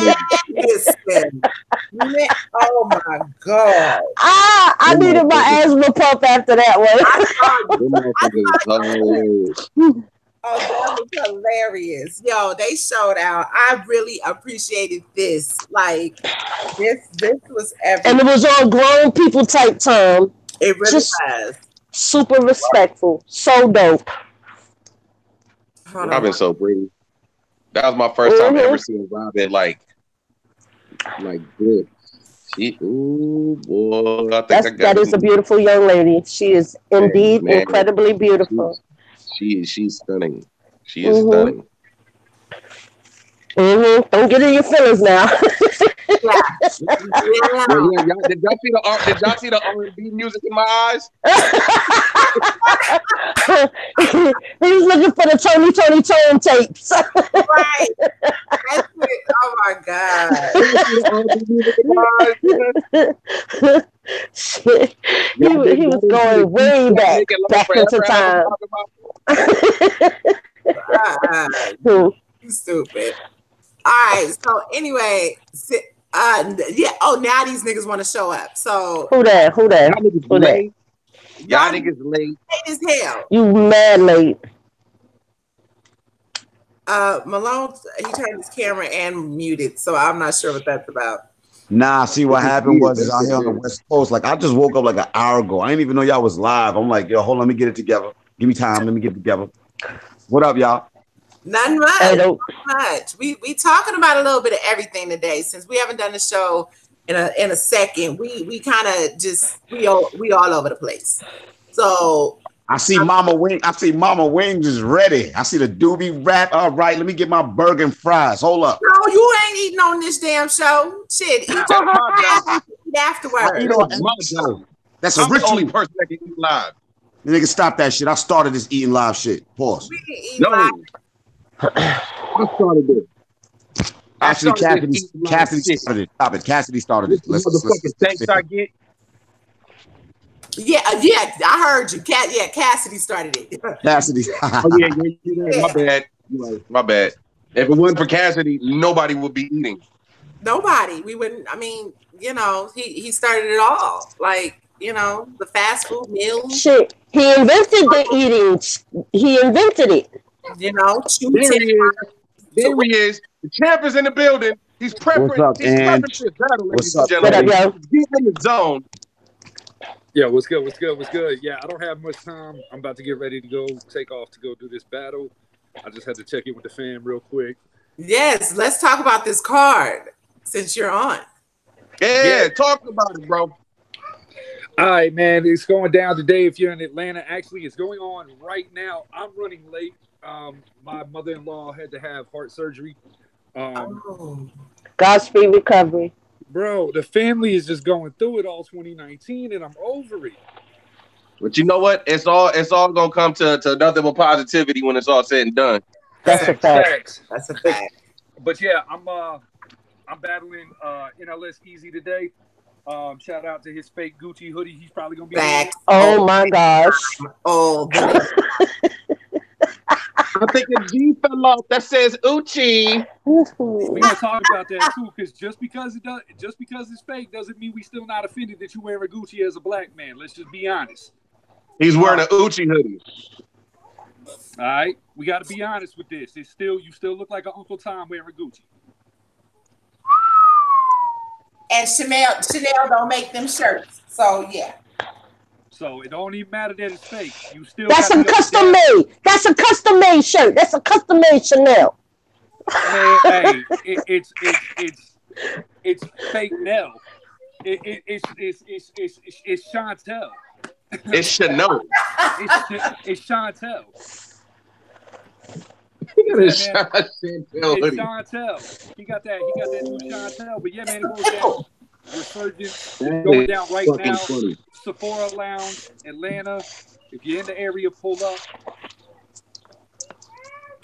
Oh my god! I needed my asthma pump after that one. Oh, that was hilarious. Yo, they showed out. I really appreciated this. Like this was everything. And it was all grown people type time. It really was. Super respectful. So dope. Robin's so pretty. That was my first time ever seeing Robin like this. Ooh boy, I think that is a beautiful young lady. She is indeed incredibly beautiful. She's stunning. She is stunning. Don't get in your feelings now. Did y'all see the R&B music in my eyes? He was looking for the Tony Tone tapes. Right. That's it. Oh my god. Shit. He was going way back into time. You stupid. All right. So anyway, yeah. Oh, now these niggas want to show up. So who that? Y'all niggas late. Late as hell. You mad late. Malone, he turned his camera and muted, so I'm not sure what that's about. Nah, see what happened was out here on the West Coast. Like I just woke up like an hour ago. I didn't even know y'all was live. I'm like, yo, hold on, let me get it together. Give me time. Let me get it together. What up, y'all? Nothing much. Not much. We talking about a little bit of everything today since we haven't done the show in a second. We kind of just we all over the place. So I see Mama Wing. I see Mama Wings is ready. I see the doobie wrap. All right, let me get my burger and fries. Hold up. No, you ain't eating on this damn show. Shit, eat That's my job. afterwards. I eat That's on my every job. show. That's a I'm the only ritual. person that can eat live. Nigga, stop that shit. I started this eating live shit. Pause. We can eat No, live. I started this. Actually, started this eating live Cassidy shit. started it. Stop it. Cassidy started This it. the motherfucking thanks I get. Yeah, I heard you. Cassidy started it. Cassidy. Oh yeah, my bad. You right, my bad. If it wasn't for Cassidy, nobody would be eating. Nobody. We wouldn't. I mean, you know, he started it all. Like, you know, the fast food meals. Shit, he invented the eating. He invented it. You know, There he is. There he is. The champ is in the building. He's prepping. What's up, He's Ange? prepping for his battle, ladies What's and up, gentlemen. What up, yo? Get in the zone. Yeah, what's good? What's good? What's good? Yeah, I don't have much time. I'm about to get ready to go take off to go do this battle. I just had to check in with the fam real quick. Yes, let's talk about this card since you're on. Yeah, talk about it, bro. All right, man. It's going down today if you're in Atlanta. Actually, it's going on right now. I'm running late. My mother-in-law had to have heart surgery. Godspeed recovery. Bro, the family is just going through it all 2019, and I'm over it. But you know what? It's all gonna come to nothing but positivity when it's all said and done. That's a fact. That's a fact. But yeah, I'm battling NLS Easy today. Shout out to his fake Gucci hoodie. He's probably gonna be Fact. Oh my gosh. Oh, I think a G fell off that says Uchi. We're gonna talk about that too, because just because it's fake doesn't mean we still not offended that you wear a Gucci as a black man. Let's just be honest. He's wearing an Uchi hoodie. All right, we got to be honest with this. You still look like an Uncle Tom wearing Gucci. and Chanel don't make them shirts. So yeah. So it don't even matter that it's fake. You still. That's a custom made. That's a custom made shirt. That's a custom made Chanel. Hey, it's fake Nell. It's Chantel. It's Chanel. It's Chantel. It's Yeah, man. Chantel It's hoodie. Chantel. He got that new Chantel. But yeah, man, it goes down. Resurgence going down right Fucking now. funny. Sephora Lounge, Atlanta. If you're in the area, pull up.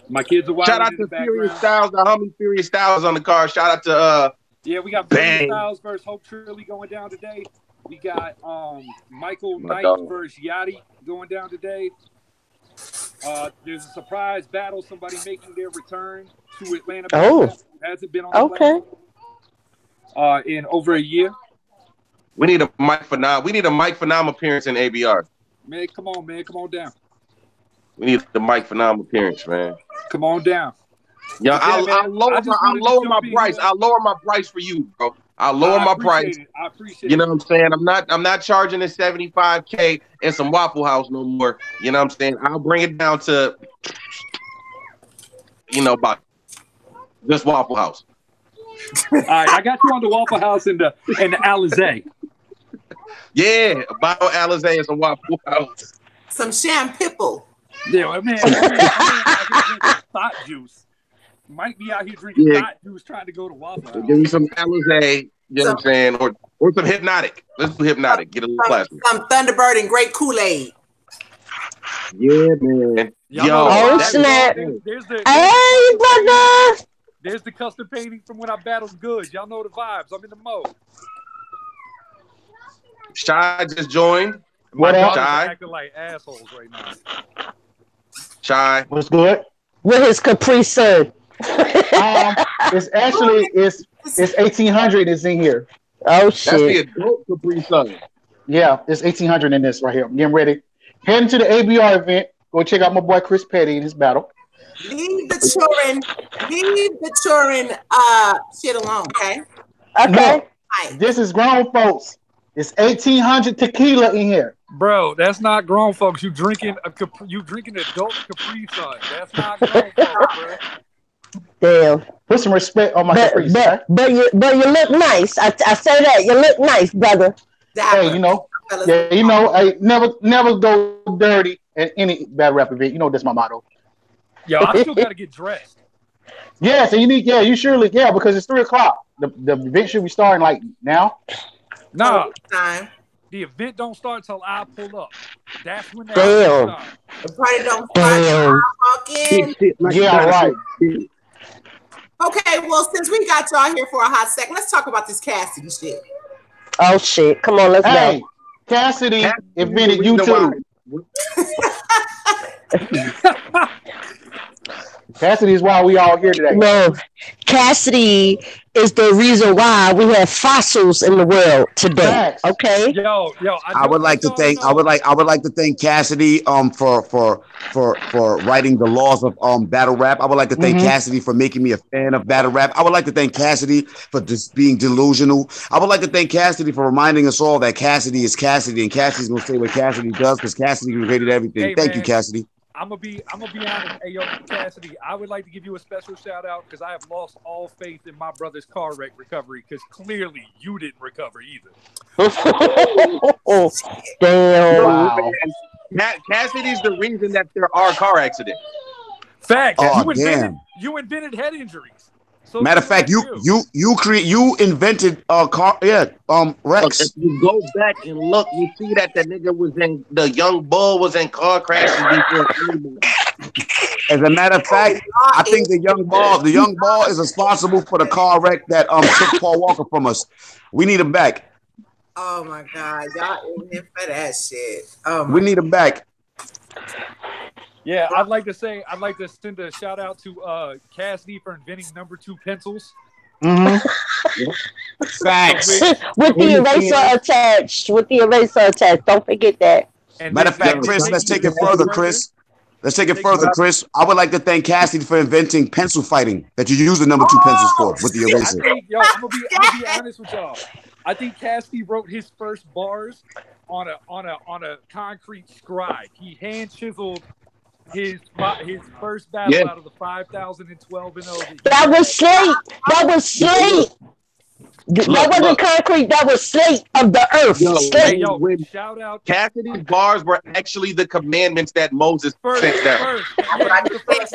My kids are wild Shout out in the to Furious background. Styles, the homie Furious Styles on the card. Shout out to Yeah, we got Bang. Billy Styles versus Hope Shirley going down today. We got Michael My Knight dog. versus Yachty going down today. There's a surprise battle. Somebody making their return to Atlanta. Oh. Hasn't been on the Okay. platform, in over a year. we need a Mike Phenom. We need a Mike Phenom appearance in ABR. Man, come on, man. Come on down. We need the Mike Phenom appearance, man. Come on down. Yeah, Yeah, I'll man. lower I just my wanted to my jump in price. here. I'll lower my price for you, bro. I'll lower I my appreciate price. it. I appreciate You know it. what I'm saying? I'm not charging the 75K and some Waffle House no more. You know what I'm saying? I'll bring it down to about just Waffle House. All right, I got you on the Waffle House and the Alizé. Yeah, a bottle of Alizé and some Waffle House. Some champipple. Yeah, I mean, out here drinking thought juice. Might be out here drinking Yeah. thought juice trying to go to Waffle House. Give me some Alizé, you know what I'm saying? Or some Hypnotic. Let's do Hypnotic. Get a little plastic. Some Thunderbird and Great Kool-Aid. Yeah, man. Y'all Yo, know Oh, that- snap. There's Hey, brother. there's the custom painting from when I battled good. Y'all know the vibes. I'm in the mode. Shy just joined. My What up? daughters are Shy. acting like assholes right now. Shy. What's good? With his Capri Sun. It's actually it's 1800 is in here. Oh That's the shit. adult Capri Sun. Yeah, it's 1800 in this right here. I'm getting ready. Heading to the ABR event. Go check out my boy Chris Petty in his battle. Leave the touring shit alone, okay? Okay. Right. This is grown folks. It's 1800 tequila in here. Bro, that's not grown folks. You drinking adult Capri Sun. That's not grown folks, bro. Damn. Put some respect on my Capri Sun. But you look nice. I say that. You look nice, brother. Hey, you know, yeah, you know, I never go dirty at any battle rap event. You know that's my motto. Yo, I still got to get dressed. Yes, and you surely, because it's 3 o'clock. The event should be starting like now. Nah, Time. the event don't start till I pull up. That's when that Damn. starts. The party don't start. Damn. Walk in. Yeah, right. Okay, well, since we got y'all here for a hot second, let's talk about this Cassidy shit. Oh shit! Come on, let's Hey, go. Cassidy invented YouTube. Cassidy is why we all here today. No, Cassidy is the reason why we have fossils in the world today. Facts. Okay. Yo, I would like to thank Cassidy for writing the laws of battle rap. I would like to thank Cassidy for making me a fan of battle rap. I would like to thank Cassidy for just being delusional. I would like to thank Cassidy for reminding us all that Cassidy is Cassidy and Cassidy's gonna say what Cassidy does because Cassidy created everything. Hey, thank man. you, Cassidy. I'm gonna be honest. Hey, yo, Cassidy, I would like to give you a special shout out because I have lost all faith in my brother's car wreck recovery because clearly you didn't recover either. Damn. Wow. Cassidy's the reason that there are car accidents. Fact. Oh, You invented head injuries. So Matter of fact, you invented car Rex. If you go back and look, you see that the nigga was in the young bull was in car crashes before anybody. As a matter of fact, I think the young ball is responsible for the car wreck that took Paul Walker from us. We need him back. Oh my God, y'all in here for that shit. We need him back. Yeah, I'd like to send a shout out to Cassidy for inventing number 2 pencils. Facts. With the eraser attached. Don't forget that. And Matter of fact, Chris, let's take it further, Chris. Chris. I would like to thank Cassidy for inventing pencil fighting that you use the number 2 pencils for with the eraser. I'm gonna be honest with y'all. I think Cassidy wrote his first bars on a concrete scribe. He hand chiseled his first battle out of the 5,012 and 0. That was slate. That wasn't concrete. That was slate of the earth. Shout out. Cassidy's bars were actually the commandments that Moses sent down.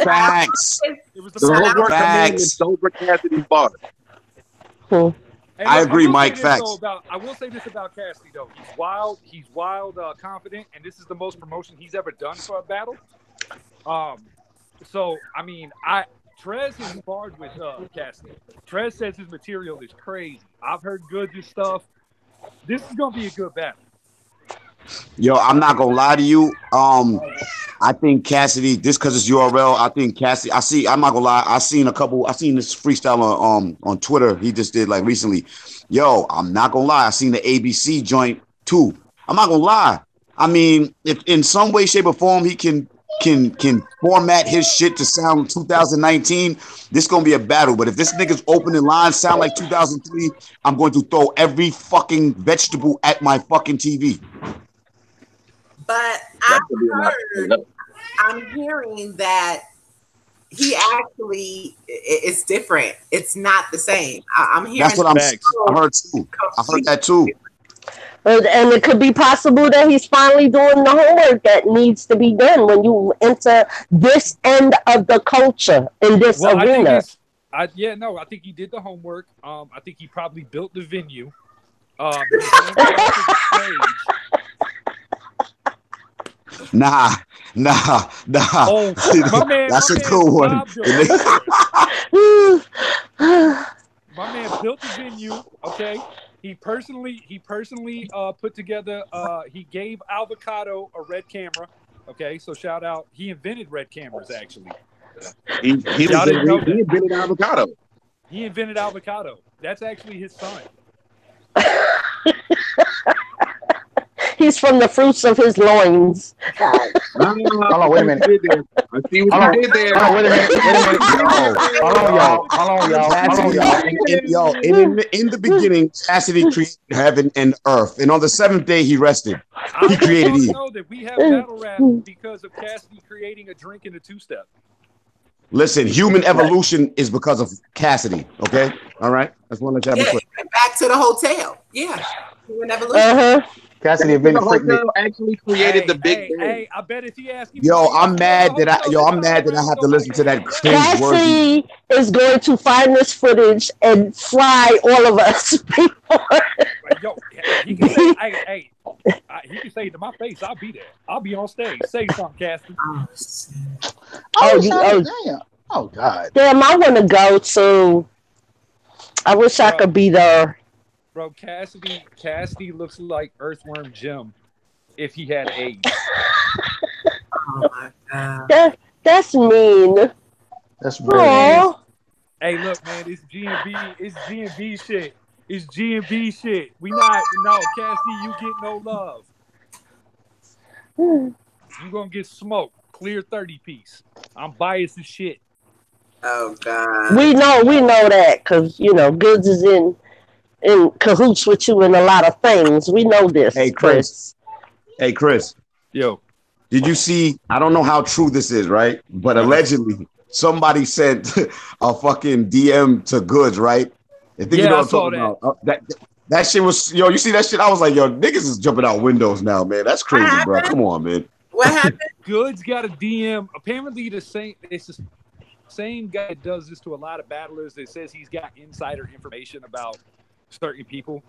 Facts. It was The whole word commandments. Those were Cassidy's bars. I agree, Mike. Facts. I will say this about Cassidy though. He's wild, confident, and this is the most promotion he's ever done for a battle. So I mean, Trez is sparred with Cassidy. Trez says his material is crazy. I've heard good stuff. This is gonna be a good battle. Yo, I'm not gonna lie to you. I think Cassidy, just because it's URL, I think Cassidy. I'm not gonna lie. I seen this freestyle on Twitter. He just did like recently. Yo, I'm not gonna lie. I seen the ABC joint too. I'm not gonna lie. I mean, if in some way, shape, or form he can format his shit to sound 2019, this gonna be a battle. But if this nigga's opening lines sound like 2003, I'm going to throw every fucking vegetable at my fucking TV. But I'm hearing that he actually is different. It's not the same. I'm hearing that's what I heard too. I heard that too. And it could be possible that he's finally doing the homework that needs to be done when you enter this end of the culture in this arena. I think he did the homework. I think he probably built the venue. Nah. Oh, that's a cool one. My man built the venue. Okay. He personally put together. He gave Avocado a red camera. Okay, so shout out. He invented red cameras actually. He invented Avocado. He invented Avocado. That's actually his son. He's from the fruits of his loins. Hold on, wait a minute. I see what you did there. Hold on, wait a minute. Hold on, y'all. In the beginning, Cassidy created heaven and earth, and on the 7th day, he rested. He created Eve. I know that we have battle rap because of Cassidy creating a drink in a 2-step. Listen, human evolution is because of Cassidy. Okay, all right. That's one of the back to the hotel. Yeah, human evolution. Cassidy The invented Freak Nick. hotel actually created the Big Bang. Hey, I bet if he asked Yo, anybody I'm else mad in the that hotel, I'm mad that I have to listen to that cringe-worthy. Cassidy is going to find this footage and fry all of us before. Yo, he can say, hey, he can say to my face, I'll be there. I'll be on stage. Say something, Cassidy. Damn. Oh God. Damn, I want to go too. I wish I could be there. Bro, Cassidy looks like Earthworm Jim if he had AIDS. Oh my God. That's mean. That's really. Hey, look, man, it's G&B. It's G&B shit. It's G&B shit. We not, no, Cassidy, you get no love. You gonna get smoked. Clear 30-piece. I'm biased as shit. Oh God. We know that because Goods is in cahoots with you in a lot of things. We know this. Hey, Chris. Hey, Chris. Yo. Did you see? I don't know how true this is, right? But allegedly, somebody sent a fucking DM to Goods, right? I think you know what I'm talking about. That shit was, you see that shit? I was like, yo, niggas is jumping out windows now, man. That's crazy, bro. Come on, man. What happened? Goods got a DM. Apparently, it's the same guy that does this to a lot of battlers that says he's got insider information about certain people.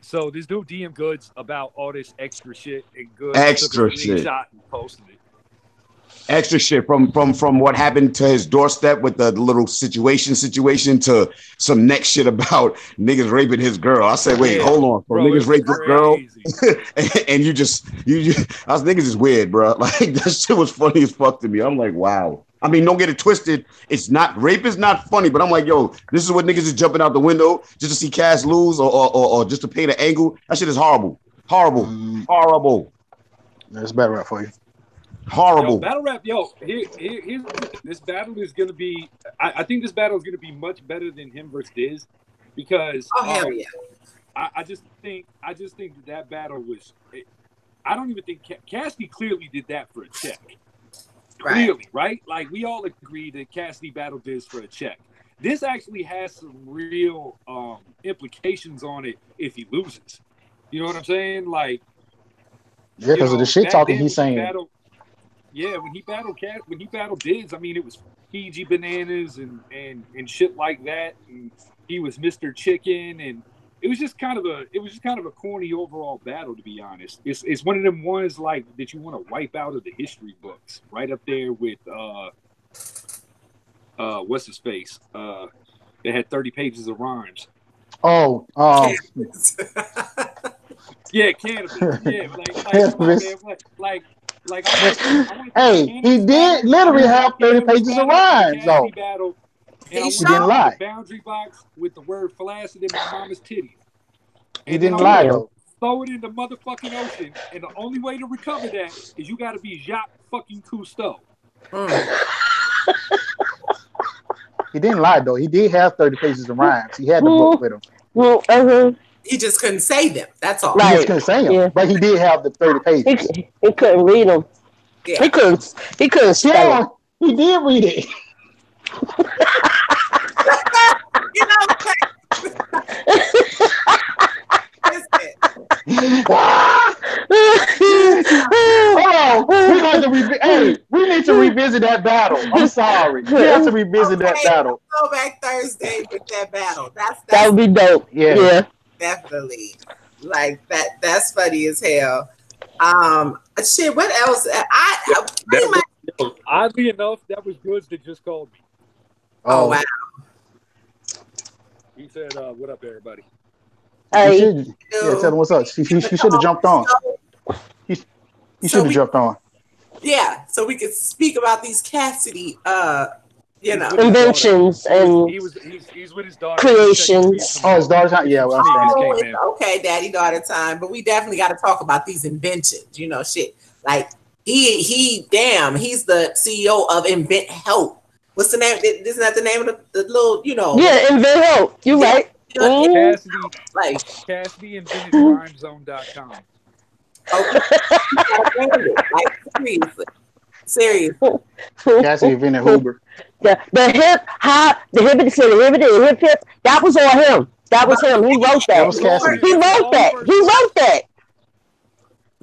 So this dude DM Goods about all this extra shit, and Goods took a screenshot and posted it. Extra shit from what happened to his doorstep with the little situation to some next shit about niggas raping his girl. I said, wait, hold on, bro. Niggas raped this girl, and you I was niggas is weird, bro. Like that shit was funny as fuck to me. I'm like, wow. I mean, don't get it twisted. It's not rape is not funny, but I'm like, yo, this is what niggas is jumping out the window just to see Cass lose or just to paint an angle. That shit is horrible. Horrible. That's better rap for you. Horrible. Yo, battle rap, here's this battle is gonna be. I think this battle is gonna be much better than him versus Diz because hell yeah. I just think that battle was. I don't even think Cassidy clearly did that for a check. Clearly, right? Like we all agree that Cassidy battled Diz for a check. This actually has some real implications on it if he loses. You know what I'm saying? Like, yeah, because of the shit talking he's saying. When he battled Diz, I mean, it was Fiji bananas and shit like that, and he was Mr. Chicken, and it was just kind of a corny overall battle, to be honest. It's one of them ones like that you want to wipe out of the history books, right up there with what's his face? They had 30 pages of rhymes. Yeah, cannabis. Yeah, hey, he did literally have 30 pages of rhymes, though. And he didn't lie. Boundary box with the word flaccid in my mama's titties. He didn't lie, though. Throw it in the motherfucking ocean, and the only way to recover that is you got to be Jacques fucking Cousteau. He didn't lie, though. He did have 30 pages of rhymes. He had the book with him. He just couldn't say them. That's all. He just couldn't say them, but he did have the 30 pages. He couldn't read them. Yeah. He couldn't spell them. He did read it. We need to revisit that battle. I'm sorry. We have to revisit that battle. Go back Thursday with that battle. That would be dope. Yeah. Definitely. Like that's funny as hell. Shit, what else? Oddly enough, that was Goods that just called me. Oh wow. He said, what up, everybody? Hey. Tell him what's up. He should have jumped on. He should have jumped on. Yeah, so we could speak about these Cassidy inventions and he's with his daughter. Creations. Oh, his daughter's time? Yeah, well, okay, daddy daughter time. But we definitely got to talk about these inventions. Shit. Like he's the CEO of Invent Help. What's the name? Isn't that the name of the little, Yeah, Invent Help. You're right. Cassidy invented rhymezone.com. Okay. Seriously. Cassidy invented Uber. The hip hop, the hip, that was all him. That was him. He wrote that. That was Cassidy. He wrote that.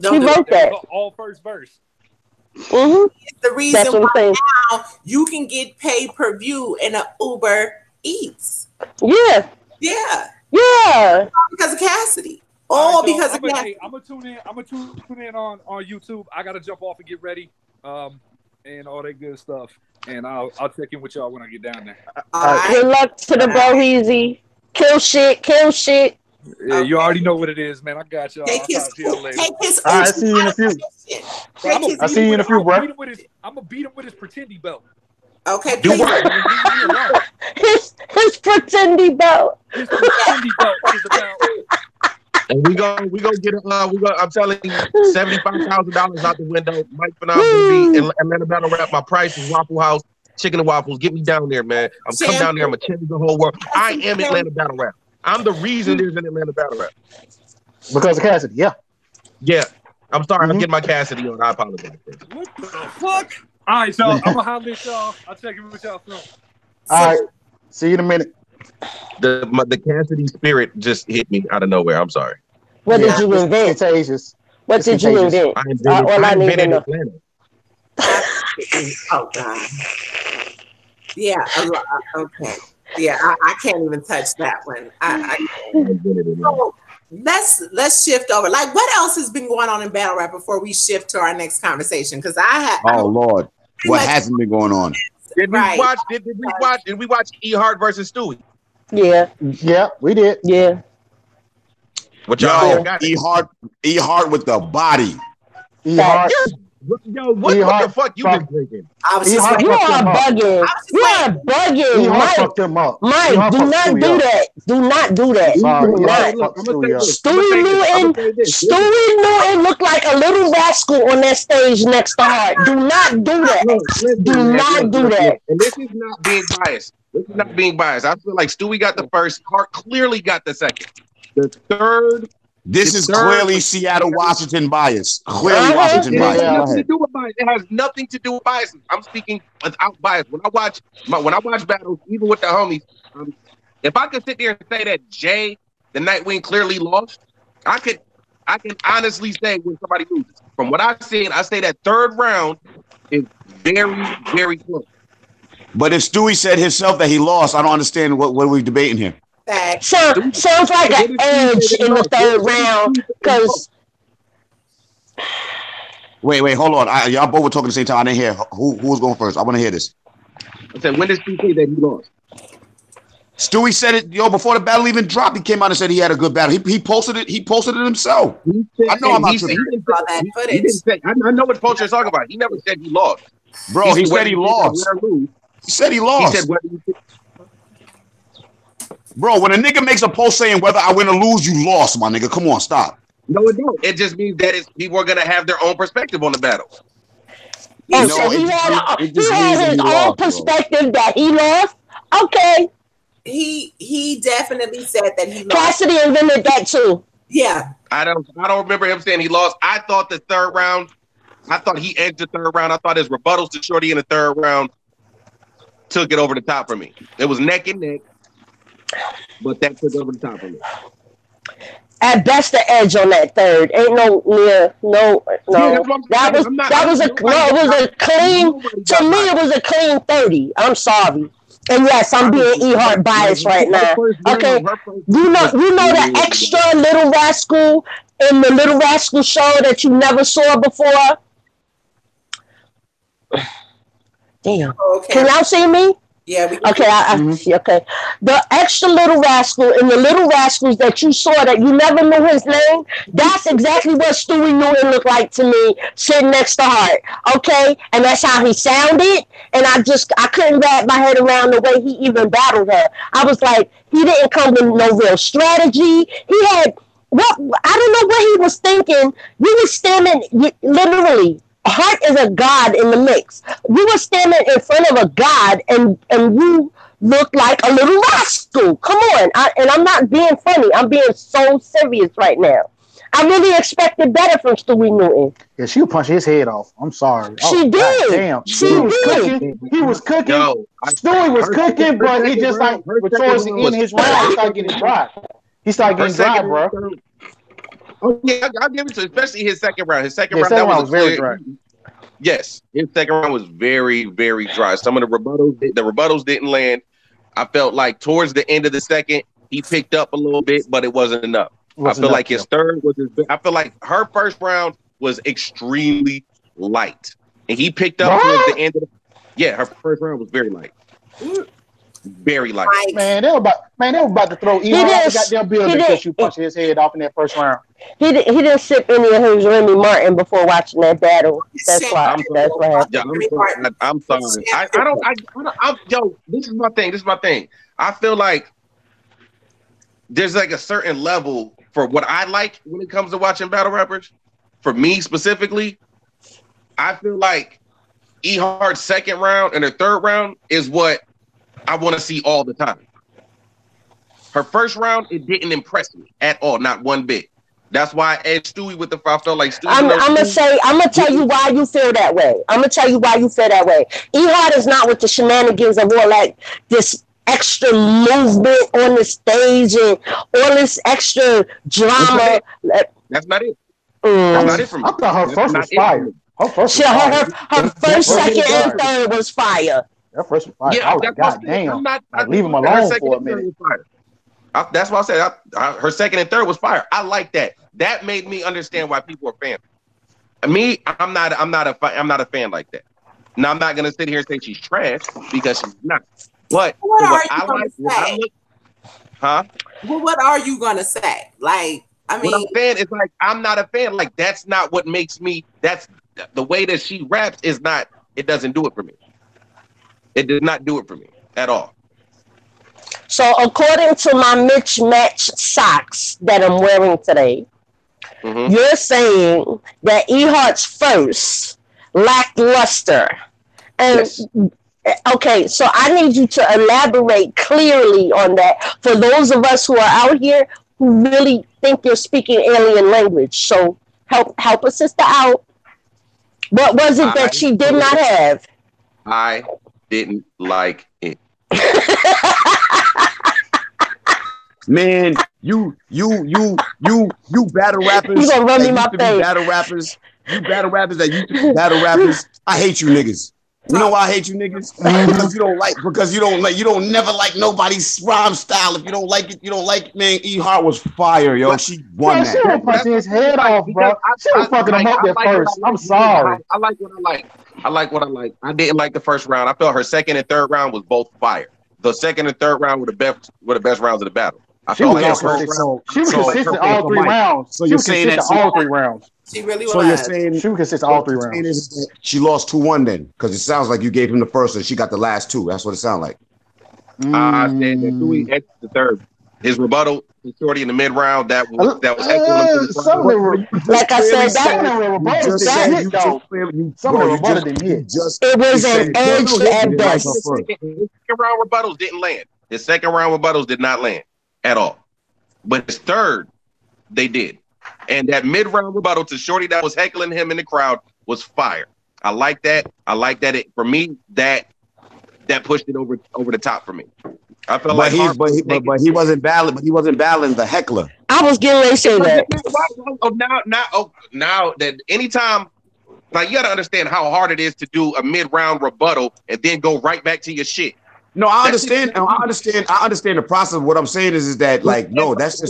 Don't do wrote that. was all first verse. Mm-hmm. It's the reason That's what I'm why saying. now you can get pay per view in an Uber Eats. Yeah. Yeah, Yeah. because of Cassidy. All All right, so because of Cassidy. hey, I'm gonna tune in. I'm gonna tune in on YouTube. I gotta jump off and get ready, and all that good stuff. And I'll check in with y'all when I get down there. All right. Good luck to the bro easy. Kill shit. Kill shit. Yeah, you already know what it is, man. I got y'all. Take I'll his, talk to y'all later. take his All right, see you in a few. Take I see you in a few, bro. I'm gonna beat him with his pretendy belt. Okay, Do please. what? Leave me alone. His pretendy belt. His pretendy belt is about. And we gonna get I'm telling you, $75,000 out the window. Mike Phenom gonna be in Atlanta Battle Rap. My price is Waffle House, chicken and waffles. Get me down there, man. I'm coming down there. I'm gonna change the whole world. I am Atlanta Battle Rap. I'm the reason there's an Atlanta Battle Rap. Because of Cassidy, yeah. Yeah. I'm sorry, I'm getting my Cassidy on. I apologize. What the fuck? All right, y'all. I'm gonna holler at y'all. I'll check in with y'all soon. All right. See you in a minute. The Cassidy spirit just hit me out of nowhere. I'm sorry. What did you It's invent? contagious. What It's did you contagious. invent? I invented, All I I need to invented know. Atlanta. Oh God. Yeah. Okay. Yeah, I can't even touch that one. I invented Atlanta. So let's shift over. Like, what else has been going on in battle rap before we shift to our next conversation? Because Oh Lord, what hasn't been going on? Did we Right. watch? Did we watch E Hart versus Stewie? Yeah. Yeah, we did. Yeah. What y'all Yo, got? E Hart with the body. E Hart. Yo, what E-Hart the fuck you been drinking? I was just E-Hart You fucked are him up. bugging. You are E bugging, Hart Mike. fucked him up. Mike, E-Hart do fucked not Stewie do up. that. Do not do that. Sorry, Do E-Hart not. fucked I'm gonna Stewie up. Stewie Newton looked like a little rascal on that stage next to Hart. Do not do that. Listen, Do man, not do that. And this is not being biased. This is not being biased. I feel like Stewie got the first. Hart clearly got the second. The third. This is clearly Seattle, Washington bias. Clearly Uh-huh. Washington It bias. has Go nothing to ahead. do with bias. It has nothing to do with bias. I'm speaking without bias. When I watch battles, even with the homies, if I could sit there and say that Jay, the Nightwing, clearly lost, I can honestly say when somebody loses. From what I've seen, I say that third round is very, very close. But if Stewie said himself that he lost, I don't understand what we're debating here. Sounds like an edge in the third round because. Wait, hold on. Y'all both were talking at the same time. I didn't hear who was going first. I want to hear this. I said, when did Stewie say that he lost? Stewie said it, before the battle even dropped. He came out and said he had a good battle. He posted it. He posted it himself. I know I'm not tripping. He didn't say. I know what post you're talking about. He never said he lost. Bro, he said he lost. He said he lost. He said whether you think. Bro, when a nigga makes a post saying whether I win or lose, you lost, my nigga. Come on, stop. No, it don't. It just means that people are gonna have their own perspective on the battle. Oh, so he had his own perspective that he lost. Okay. He definitely said that he lost. Cassidy invented that too. Yeah. I don't remember him saying he lost. I thought the third round. I thought he edged the third round. I thought his rebuttals to Shorty in the third round took it over the top for me. It was neck and neck, but that took over the top for me. At best, the edge on that third ain't no. Yeah, That was a clean. To me, it was a clean 30. I'm sorry. And yes, I'm being E-Hart biased right now. Okay, you know the extra Little Rascal in the Little Rascal show that you never saw before. Damn. Okay. Can y'all see me? Yeah. Okay. Okay. The extra Little Rascal and the Little Rascals that you saw that you never knew his name. That's exactly what Stewie Newton looked like to me, sitting next to Hart. Okay, and that's how he sounded. And I couldn't wrap my head around the way he even battled her. I was like, he didn't come with no real strategy. He had I don't know what he was thinking. You were standing literally. Hart is a god in the mix. You were standing in front of a god, and you look like a little rascal. Come on, and I'm not being funny. I'm being so serious right now. I really expected better from Stewie Newton. Yeah, she would punch his head off. I'm sorry. She did. Damn. She did. He was cooking. Yo, Stewie was cooking, but it just like towards the end of his round, he started getting dry. He started getting dry, bro. Oh yeah, I'll give it to, especially his second round. His second Yeah, round, second that was round a was very clear. dry. Yes, his second round was very, very dry. Some of the rebuttals didn't land. I felt like towards the end of the second, he picked up a little bit, but it wasn't enough. I feel like his third was I feel like her first round was extremely light. And he picked up towards the end of her first round was very light. Very light. Man, they were about to throw E off the goddamn building because you punched his head off in that first round. He didn't sip any of his Remy Martin before watching that battle. That's why. That's what happened. I'm sorry. I don't. Yo, this is my thing. I feel like there's like a certain level for what I like when it comes to watching battle rappers. For me specifically, I feel like E Hart's second round and her third round is what I want to see all the time. Her first round, it didn't impress me at all, not one bit. That's why I edged Stewie with I felt like Stewie. I'm gonna tell you why you feel that way. E Hart is not with the shenanigans of all like this extra movement on the stage and all this extra drama. That's not it. That's not it for me. I thought her first was fire. Her first, second, and third was fire. Her first was fire. Yeah, I was like, God damn. Leave him alone for a minute. That's why I said her second and third was fire. I like that. That made me understand why people are fans. Me, I'm not a fan like that. Now I'm not gonna sit here and say she's trash because she's not. But what are you gonna say? Like, I mean, what I'm saying is like I'm not a fan. Like that's not what makes me. That's the way that she raps is not. It doesn't do it for me. It does not do it for me at all. So according to my mismatch socks that I'm wearing today, you're saying that E Hart's first lackluster. And yes. Okay, so I need you to elaborate clearly on that for those of us who are out here who really think you're speaking alien language. So help a sister out. What was it that she did not have? I didn't like it. Man, you battle rappers. You gonna run me my face. Battle rappers. You battle rappers that used to be battle rappers. I hate you niggas. You know why I hate you niggas? Because you don't never like nobody's rhyme style. If you don't like it, you don't like it, man. E Hart was fire, yo. She won that. She was punching his head off, bro. She was fucking him up there first. I'm sorry. I like what I like. I like what I like. I didn't like the first round. I felt her second and third round was both fire. The second and third round were the best rounds of the battle. She was consistent all 3 rounds. So you're saying that all 3 rounds. She really was. So you're saying she was consistent all 3 rounds. She lost 2-1 then, because it sounds like you gave him the first and she got the last 2. That's what it sounds like. I said that Stewie edged the third. His rebuttal, his shorty in the mid round, that was excellent. Like I said, that it was an edge at best. His second round rebuttals didn't land. His second round rebuttals did not land at all. But his third, they did. And that mid-round rebuttal to Shorty that was heckling him in the crowd was fire. I like that. For me, that pushed it over the top for me. I felt like he wasn't battling. But he wasn't battling the heckler. I was getting ready to say that. Now that anytime, like you got to understand how hard it is to do a mid-round rebuttal and then go right back to your shit. No, I understand. I understand the process. What I'm saying is that like, no, that's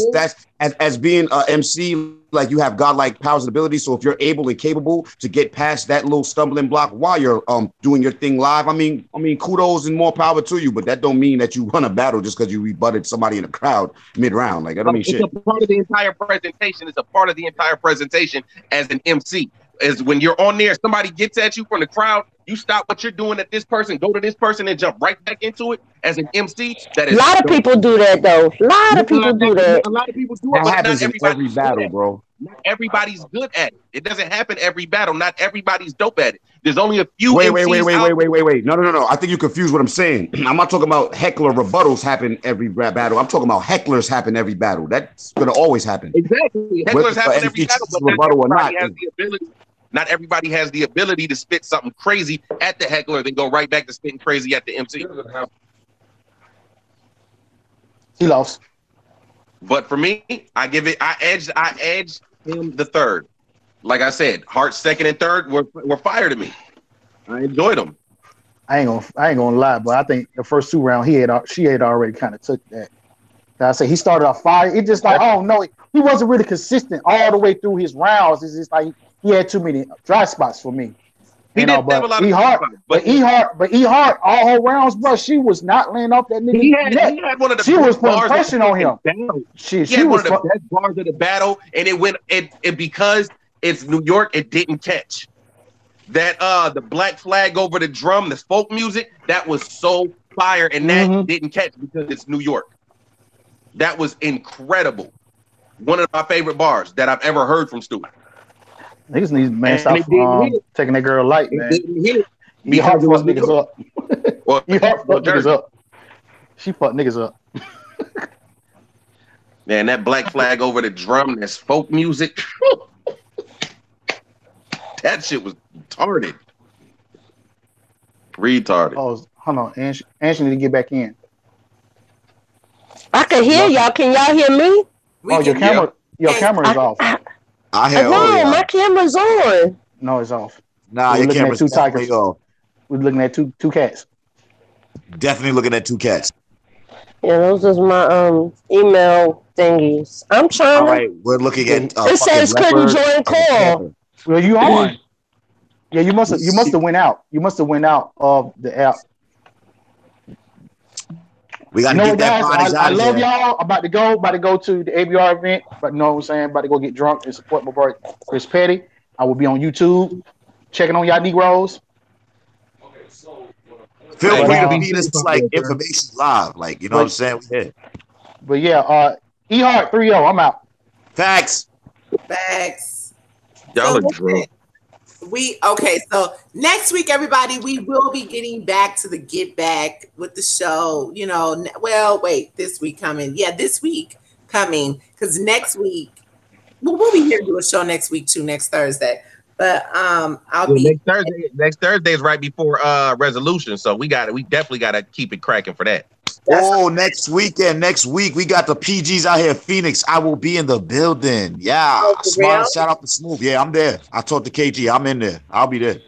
as being a MC, like you have godlike powers and abilities. So if you're able and capable to get past that little stumbling block while you're doing your thing live, I mean, kudos and more power to you. But that don't mean that you won a battle just because you rebutted somebody in the crowd mid round. Like I don't mean shit. It's a part of the entire presentation. It's a part of the entire presentation as an MC. Is when you're on there, somebody gets at you from the crowd, you stop what you're doing at this person, go to this person, and jump right back into it as an MC. That is a lot of people do that, though. A lot of people do that. A lot of people do it, but happens in every battle, bro. Not everybody's good at it. It doesn't happen every battle. Not everybody's dope at it. There's only a few. Wait. No. I think you confused what I'm saying. I'm not talking about heckler rebuttals happen every battle. I'm talking about hecklers happen every battle. That's gonna always happen. Exactly. Hecklers happen every battle, but not everybody has the ability to spit something crazy at the heckler, then go right back to spitting crazy at the MC. He lost. But for me, I edged him the third. Like I said, Hart second and third were fire to me. I enjoyed them. I ain't gonna lie, but I think the first 2 rounds she had already kind of took that. I say he started off fire. It just like, oh no, he wasn't really consistent all the way through his rounds. It's just like he had too many dry spots for me. He didn't have a lot of E Hart, all her rounds, bro, she was not laying off that nigga. He had one of the she was putting bars pressure on him. She had one of the best bars of the battle, and it because it's New York, it didn't catch. That the black flag over the drum, the folk music, that was so fire, and that didn't catch because it's New York. That was incredible. One of my favorite bars that I've ever heard from Stu. Niggas need man stop taking that girl light, man. He Hart fucked niggas up. He Hart fucked niggas up. She fucked niggas up. Man, that black flag over the drum, that's folk music. That shit was retarded. Oh, hold on. Angie need to get back in. I can hear y'all. Can y'all hear me? Your camera is off. No, my camera's on. No, it's off. Nah, your camera's two tigers off. We're looking at two cats. Definitely looking at 2 cats. Yeah, those is my email thingies. I'm trying. All right, we're looking at. It says couldn't join call. Well, you on? Yeah, you must have went out. You must have went out of the app. We got to get that bodies out. I love y'all. About to go to the ABR event. But you know what I'm saying? About to go get drunk and support my boy Chris Petty. I will be on YouTube checking on y'all Negroes. Feel free to feed us like information live, like you know what I'm saying. But yeah, E Hart 3-0. I'm out. Facts. Y'all are drunk. So next week, everybody, we will be getting back to the get back with the show. You know, well, wait, this week coming. Yeah, this week coming, because next week, we'll be here to do a show next week too, next Thursday. But I'll be next Thursday is right before resolution, so we definitely gotta keep it cracking for that. Next week we got the PGs out here, Phoenix. I will be in the building. Yeah, Smart. Shout out to Smooth. Yeah, I'm there. I talked to KG. I'm in there. I'll be there.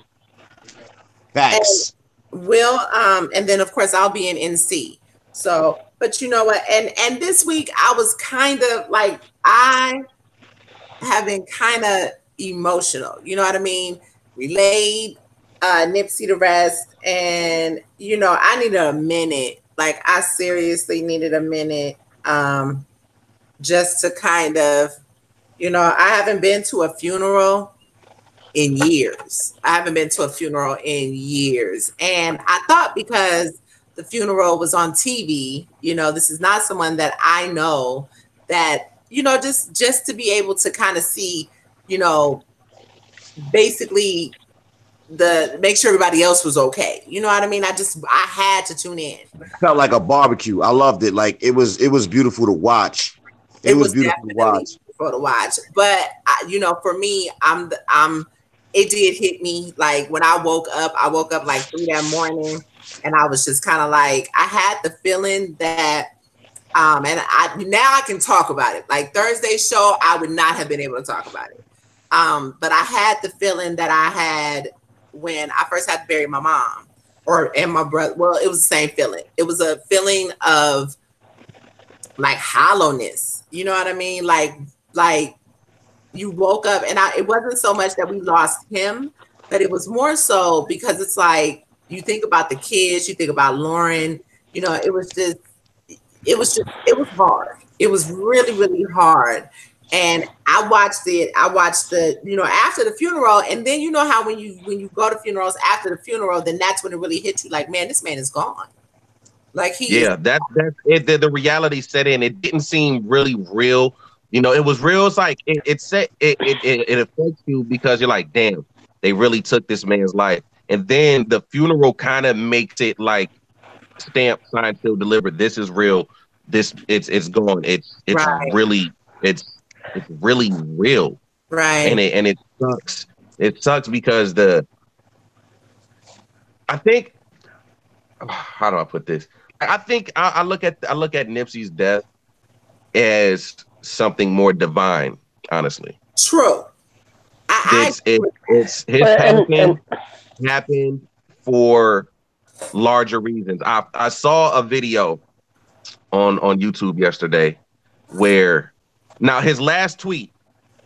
Facts. And then of course I'll be in NC. So, but you know what? And this week I was kind of like I have been kind of emotional. You know what I mean? We laid Nipsey to rest, and you know I needed a minute. Like I seriously needed a minute just to kind of, you know, I haven't been to a funeral in years. And I thought because the funeral was on TV, you know, this is not someone that I know, that, you know, just to be able to kind of see, you know, basically make sure everybody else was okay. You know what I mean? I had to tune in. It felt like a barbecue. I loved it. Like it was beautiful to watch. It was beautiful to watch. But you know, for me, it did hit me. Like when I woke up like 3 that morning, and I was just kind of like, I had the feeling that, and now I can talk about it. Like Thursday's show, I would not have been able to talk about it. But I had the feeling that I had when I first had to bury my mom and my brother. Well, it was the same feeling. It was a feeling of like hollowness. You know what I mean? Like you woke up, and it wasn't so much that we lost him, but it was more so because it's like you think about the kids, you think about Lauren. You know, it was hard. It was really, really hard. And I watched the, you know, after the funeral, and then you know how when you go to funerals after the funeral, then that's when it really hits you like, man, this man is gone. Like that's it. The reality set in. It didn't seem really real. You know, it was real. It's like it affects you because you're like, damn, they really took this man's life. And then the funeral kind of makes it like stamp, signed, sealed, delivered. This is real. It's gone. It's right. It's really real, right? And it sucks. It sucks because I think, how do I put this? I think I look at Nipsey's death as something more divine, honestly. True. I It's his And passing happened for larger reasons. I saw a video on YouTube yesterday where now his last tweet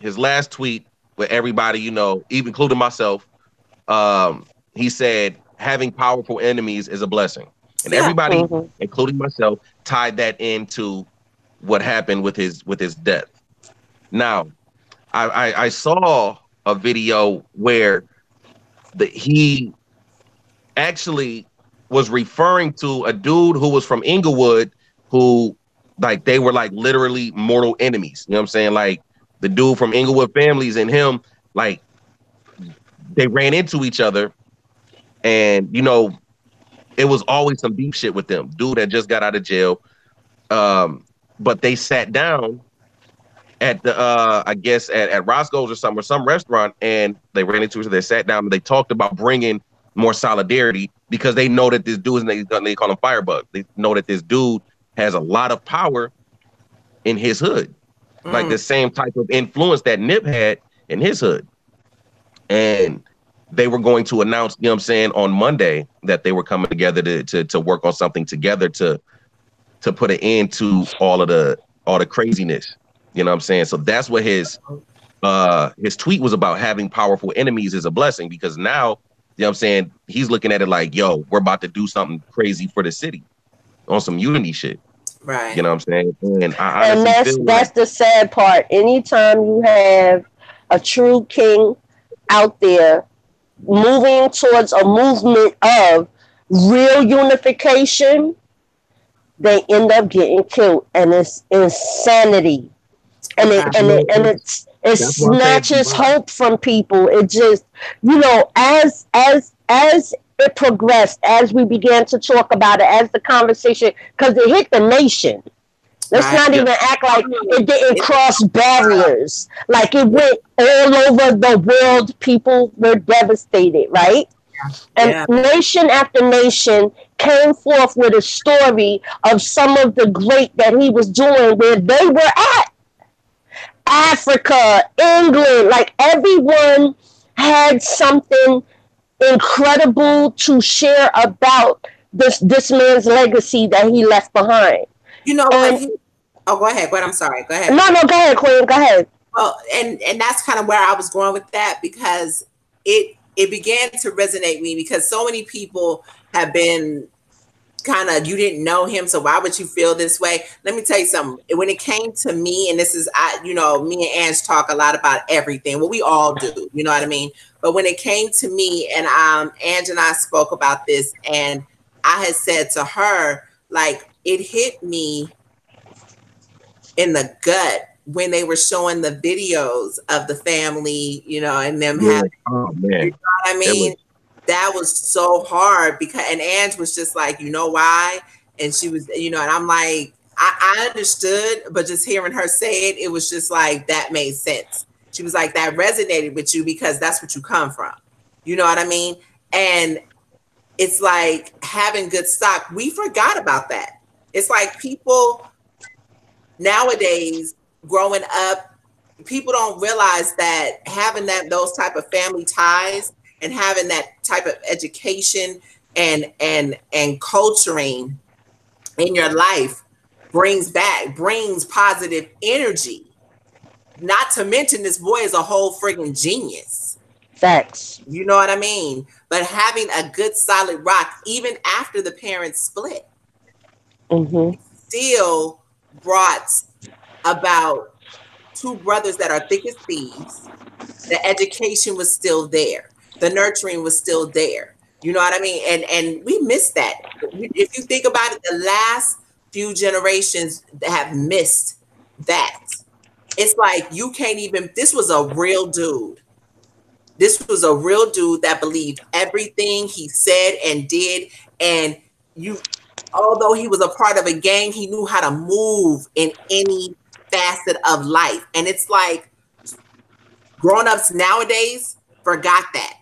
with everybody, even including myself, he said having powerful enemies is a blessing. And yeah. everybody, including myself, tied that into what happened with his death. Now, I saw a video where he actually was referring to a dude who was from Inglewood who like they were like literally mortal enemies. You know what I'm saying? Like the dude from Inglewood families and him, like they ran into each other and it was always some deep shit with them. Dude that just got out of jail. But they sat down at the I guess at Roscoe's or some restaurant, and they ran into each other. They sat down and they talked about bringing more solidarity because they know that this dude, they call him Firebug. They know that this dude has a lot of power in his hood, like the same type of influence that Nip had in his hood. And they were going to announce, on Monday that they were coming together to work on something together to put an end to all the craziness. You know what I'm saying? So that's what his tweet was about. Having powerful enemies is a blessing because now, he's looking at it like, yo, we're about to do something crazy for the city on some unity shit. Right. You know what I'm saying? And I honestly that's feel like, the sad part. Anytime you have a true king out there moving towards a movement of real unification, they end up getting killed, and it's insanity. And it snatches hope from people. It just, as it progressed, as we began to talk about it, as the conversation, because it hit the nation. Let's not even act like it didn't cross barriers. Like it went all over the world. People were devastated, right? And nation after nation came forth with a story of some of the great that he was doing where they were at. Africa, England, like everyone had something incredible to share about this man's legacy that he left behind. Go ahead. I'm sorry. Go ahead. No, go ahead, Queen. Go ahead. Well, and that's kind of where I was going with that because it began to resonate with me because so many people have been kind of, you didn't know him, so why would you feel this way? Let me tell you something. When it came to me, and this is, me and Ange talk a lot about everything. Well, we all do, you know what I mean? But when it came to me, and Ange and I spoke about this, and I had said to her, like, it hit me in the gut when they were showing the videos of the family, and them having, man. You know what I mean? That was so hard because, and Ange was just like, you know why? And she was, and I'm like, I understood, but just hearing her say it, it was just like, that made sense. She was like, that resonated with you because that's what you come from. You know what I mean? And it's like having good stock. We forgot about that. It's like people nowadays growing up, people don't realize that having those type of family ties and having that type of education and culturing in your life brings positive energy. Not to mention this boy is a whole friggin' genius. Facts. You know what I mean? But having a good solid rock, even after the parents split, still brought about two brothers that are thick as thieves. The education was still there. The nurturing was still there. You know what I mean? And we missed that. If you think about it, the last few generations have missed that. It's like you can't even, this was a real dude. This was a real dude that believed everything he said and did. And although he was a part of a gang, he knew how to move in any facet of life. And it's like grown-ups nowadays forgot that.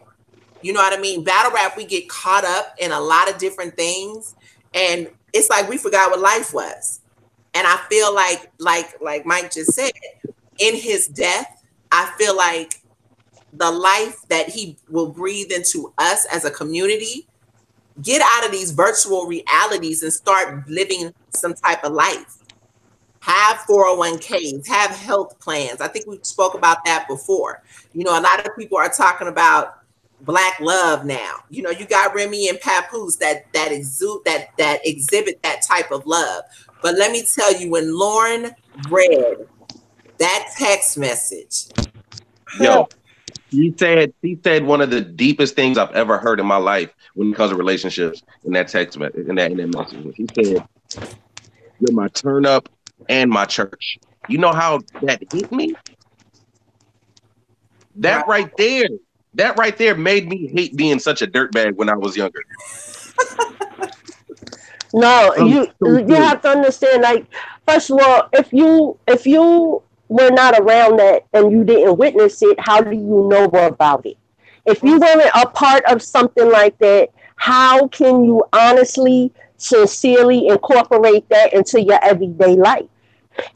You know what I mean? Battle rap, we get caught up in a lot of different things, and it's like we forgot what life was. And I feel like Mike just said, in his death, I feel like the life that he will breathe into us as a community, get out of these virtual realities and start living some type of life. Have 401ks, have health plans. I think we spoke about that before. You know, a lot of people are talking about Black love now. You know, you got Remy and Papoose that exhibit that type of love. But let me tell you, when Lauren read that text message, Yo, he said one of the deepest things I've ever heard in my life when it comes to relationships in that text message, in that message. He said, "You're my turn up and my church." You know how that hit me? That right there made me hate being such a dirtbag when I was younger. No, you have to understand. Like, first of all, if you were not around that and you didn't witness it, how do you know about it? If you weren't a part of something like that, how can you honestly, sincerely incorporate that into your everyday life?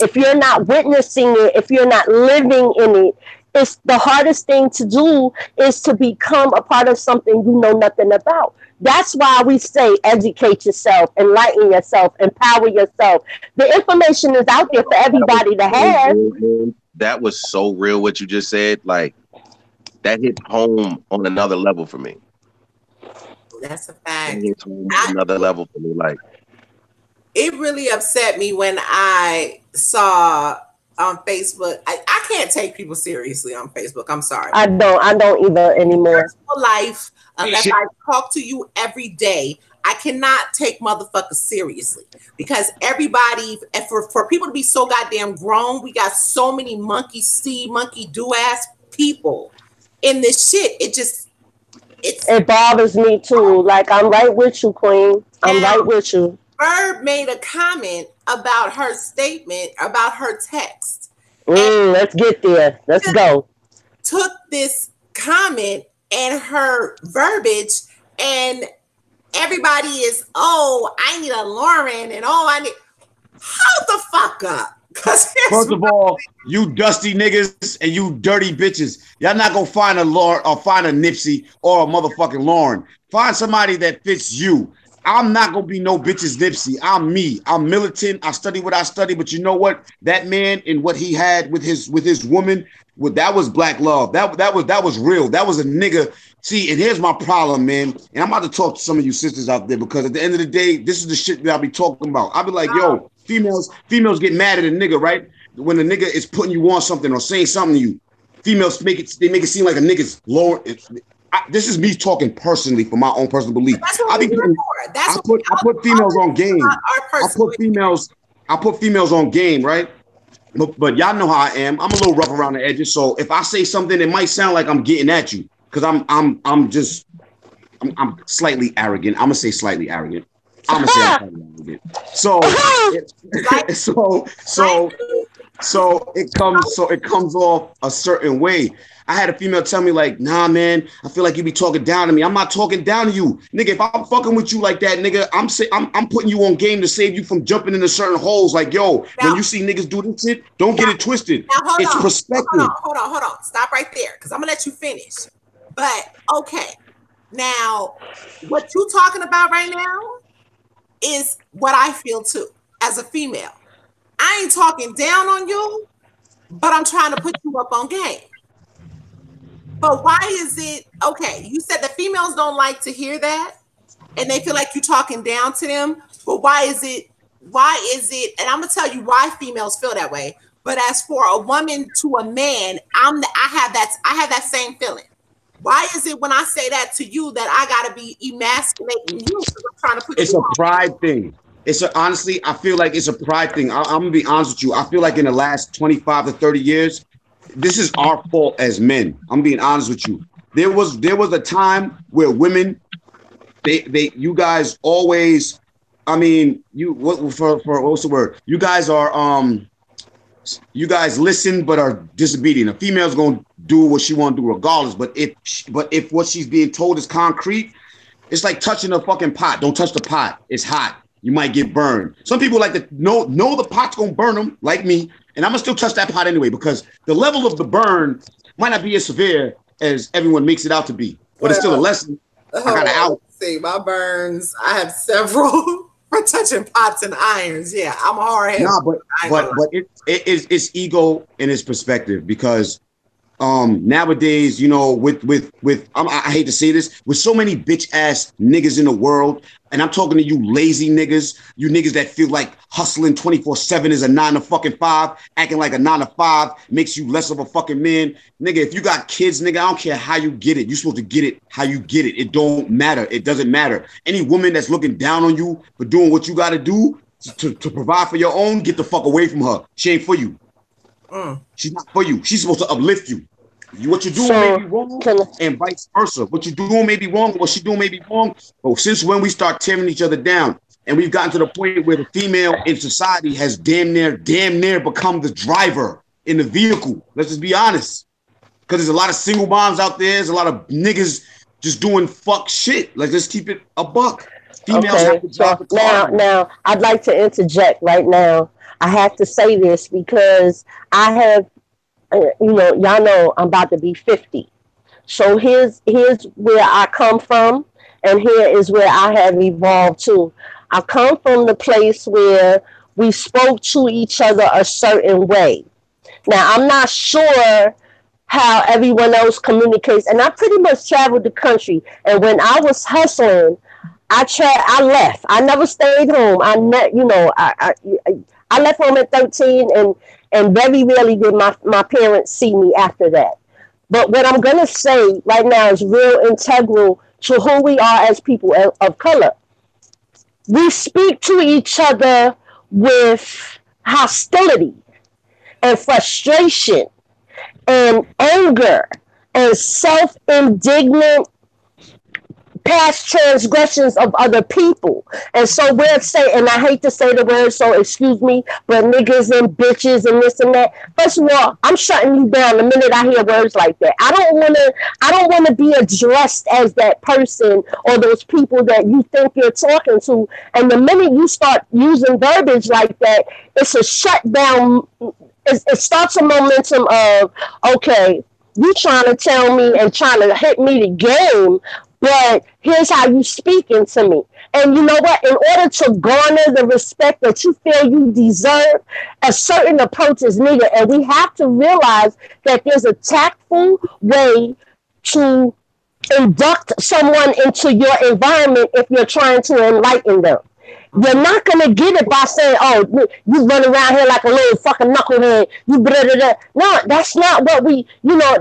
If you're not witnessing it, if you're not living in it, it's the hardest thing to do is to become a part of something you know nothing about. That's why we say educate yourself, enlighten yourself, empower yourself. The information is out there for everybody to have. That was so real what you just said. Like, that hit home on another level for me. That's a fact. That hit home on another level for me. Like, it really upset me when I saw on Facebook. I can't take people seriously on Facebook. I'm sorry. I don't either anymore. Personal life, unless I talk to you every day, I cannot take motherfuckers seriously because everybody, and for people to be so goddamn grown, we got so many monkey see, monkey do ass people in this shit. It bothers me too. Like, I'm right with you, Queen. I'm right with you. Bird made a comment about her statement, about her text. Let's get there. Let's go. Took this comment and her verbiage, and everybody is, oh, I need a Lauren, and oh, I need. Hold the fuck up. First of all, you dusty niggas and you dirty bitches, y'all not gonna find a Lauren or find a Nipsey or a motherfucking Lauren. Find somebody that fits you. I'm not gonna be no bitches Nipsey. I'm me. I'm militant. I study what I study, but you know what? That man and what he had with his woman, that was black love. That was real. That was a nigga. See, and here's my problem, man. And I'm about to talk to some of you sisters out there because at the end of the day, this is the shit that I'll be talking about. I'll be like, yo, females get mad at a nigga, right? When the nigga is putting you on something or saying something to you, females make it seem like a nigga's lower. This is me talking personally for my own personal belief. I put females on game. I put females on game, right? But y'all know how I am. I'm a little rough around the edges. So if I say something, it might sound like I'm getting at you because I'm slightly arrogant. I'm gonna say slightly arrogant. I'm gonna say I'm slightly arrogant. So it comes off a certain way. I had a female tell me like, nah, man, I feel like you be talking down to me. I'm not talking down to you. Nigga, if I'm fucking with you like that, nigga, I'm putting you on game to save you from jumping into certain holes. Like, yo, when you see niggas do this shit, don't get it twisted. It's perspective. Hold on. Stop right there, because I'm going to let you finish. But, okay. Now, what you talking about right now is what I feel too, as a female. I ain't talking down on you, but I'm trying to put you up on game. But why is it, okay, you said the females don't like to hear that and they feel like you're talking down to them, but why is it, and I'm gonna tell you why females feel that way, but as for a woman to a man, I have that same feeling. Why is it when I say that to you that I gotta be emasculating you because I'm trying to put it's you a pride thing. Honestly, I feel like it's a pride thing. I'm gonna be honest with you. I feel like in the last 25 to 30 years, this is our fault as men. I'm being honest with you. There was a time where women, you guys always, I mean, what's the word? You guys are you guys listen but are disobedient. A female's gonna do what she want to do regardless. But if what she's being told is concrete, it's like touching a fucking pot. Don't touch the pot. It's hot. You might get burned. Some people like to know the pot's gonna burn them, like me. And I'm gonna still touch that pot anyway because the level of the burn might not be as severe as everyone makes it out to be, but it's still a lesson. I got out. See, my burns. I have several for touching pots and irons. Yeah, I'm a hard head. Nah, but it's ego and it's perspective because nowadays, you know, I hate to say this, with so many bitch ass niggas in the world, and I'm talking to you lazy niggas, you niggas that feel like hustling 24/7 is a 9 to fucking 5, acting like a 9 to 5 makes you less of a fucking man. Nigga, if you got kids, nigga, I don't care how you get it. You're supposed to get it how you get it. It don't matter. It doesn't matter. Any woman that's looking down on you for doing what you got to do to provide for your own, get the fuck away from her. She ain't for you. She's not for you. She's supposed to uplift you. What you're doing may be wrong, and vice versa. What you're doing may be wrong, what she's doing may be wrong. But since when we start tearing each other down, and we've gotten to the point where the female in society has damn near become the driver in the vehicle. Let's just be honest. Because there's a lot of single moms out there. There's a lot of niggas just doing fuck shit. Like, let's keep it a buck. Females have to drive the car. Now, I'd like to interject right now. I have to say this because I have, y'all know I'm about to be 50. So here's where I come from, and here is where I have evolved to. I come from the place where we spoke to each other a certain way. Now, I'm not sure how everyone else communicates, and I pretty much traveled the country. And when I was hustling, I left. I never stayed home. I left home at 13, and very rarely did my parents see me after that. But what I'm going to say right now is real integral to who we are as people of color. We speak to each other with hostility and frustration and anger and self-indignant past transgressions of other people. And so we're saying, and I hate to say the word, so excuse me, but niggas and bitches and this and that. First of all, I'm shutting you down the minute I hear words like that. I don't want to be addressed as that person or those people that you think you're talking to. And the minute you start using verbiage like that, it's a shutdown. It starts a momentum of, okay, you trying to tell me and trying to hit me the game, but here's how you speaking to me. And you know what? In order to garner the respect that you feel you deserve, a certain approach is needed. And we have to realize that there's a tactful way to induct someone into your environment if you're trying to enlighten them. You're not going to get it by saying, oh, you run around here like a little fucking knucklehead. You blah, blah, blah. No, that's not what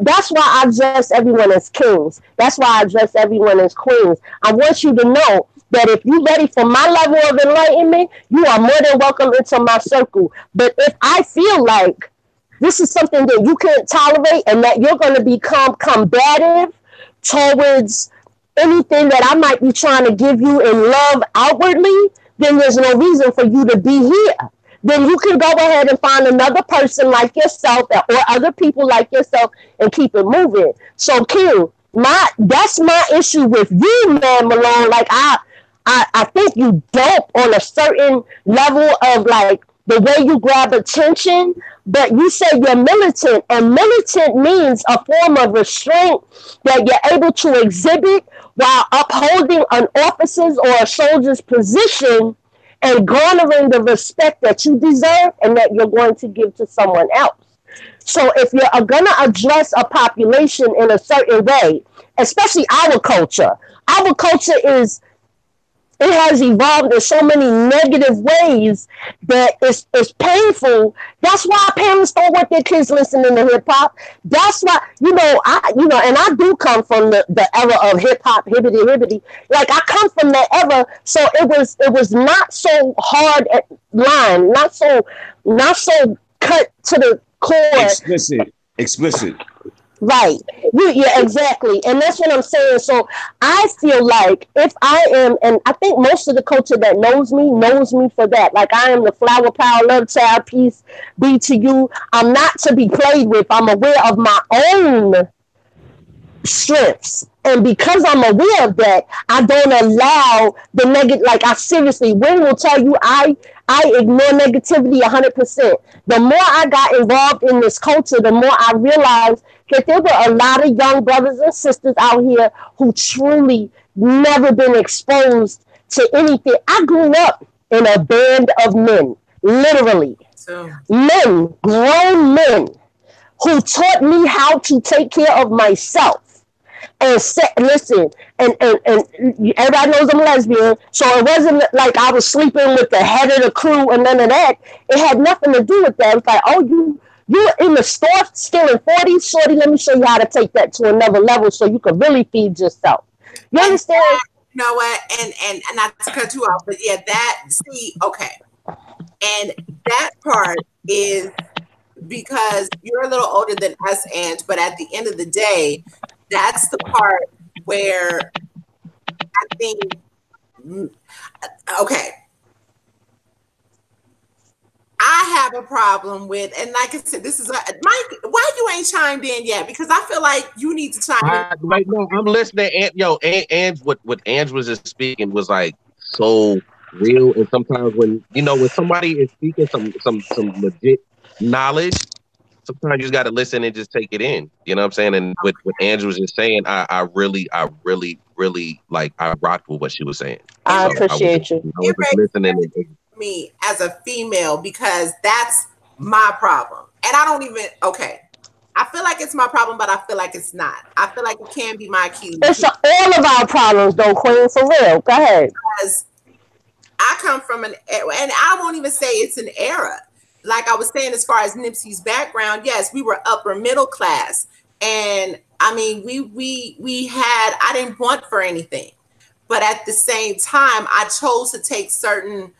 that's why I address everyone as kings. That's why I address everyone as queens. I want you to know that if you're ready for my level of enlightenment, you are more than welcome into my circle. But if I feel like this is something that you can't tolerate and that you're going to become combative towards anything that I might be trying to give you in love outwardly, then there's no reason for you to be here. Then you can go ahead and find another person like yourself or other people like yourself and keep it moving. So, King, that's my issue with you, man, Malone. Like, I think you dope on a certain level of, like, the way you grab attention, but you say you're militant, and militant means a form of restraint that you're able to exhibit while upholding an officer's or a soldier's position and garnering the respect that you deserve and that you're going to give to someone else. So if you're going to address a population in a certain way, especially our culture it has evolved in so many negative ways that it's painful. That's why parents don't want their kids listening to hip hop. That's why, and I do come from the era of hip hop, hibbity. Like, I come from that era, so it was not so hard at line, not so cut to the core. Explicit. Right. Yeah, exactly. And that's what I'm saying. So I feel like if I am, and I think most of the culture that knows me for that. Like, I am the flower power love child, peace be to you. I'm not to be played with. I'm aware of my own strengths. And because I'm aware of that, I don't allow the negative. Like I seriously, Wayne will tell you, I ignore negativity 100%. The more I got involved in this culture, the more I realized that there were a lot of young brothers and sisters out here who truly never been exposed to anything. I grew up in a band of men, literally. So Men, grown men, who taught me how to take care of myself. And listen, and everybody knows I'm lesbian, so it wasn't like I was sleeping with the head of the crew and none of that. It had nothing to do with that. It's like, oh, you're in the store stealing 40, shorty, let me show you how to take that to another level so you can really feed yourself. You understand? you know what? And not to cut you off, but yeah, okay. And that part is because you're a little older than us, Ange, but at the end of the day, that's the part where I think, okay, I have a problem with, and like I said, this is Mike. Why you ain't chimed in yet? Because I feel like you need to chime in. Right now, I'm listening. And what Ange was just speaking was like so real. And sometimes when somebody is speaking some legit knowledge, sometimes you just got to listen and just take it in. You know what I'm saying? And what Ange was just saying, I really like, I rocked with what she was saying. I appreciate you. I was just listening. Me as a female, because that's my problem. And I don't even, I feel like it's my problem, but I feel like it's not. I feel like it can be my accused. It's all of our problems, though, Queen, for real. Go ahead. Because I come from and I won't even say it's an era. Like I was saying, as far as Nipsey's background, yes, we were upper middle class. And I mean, we had, I didn't want for anything. But at the same time, I chose to take certain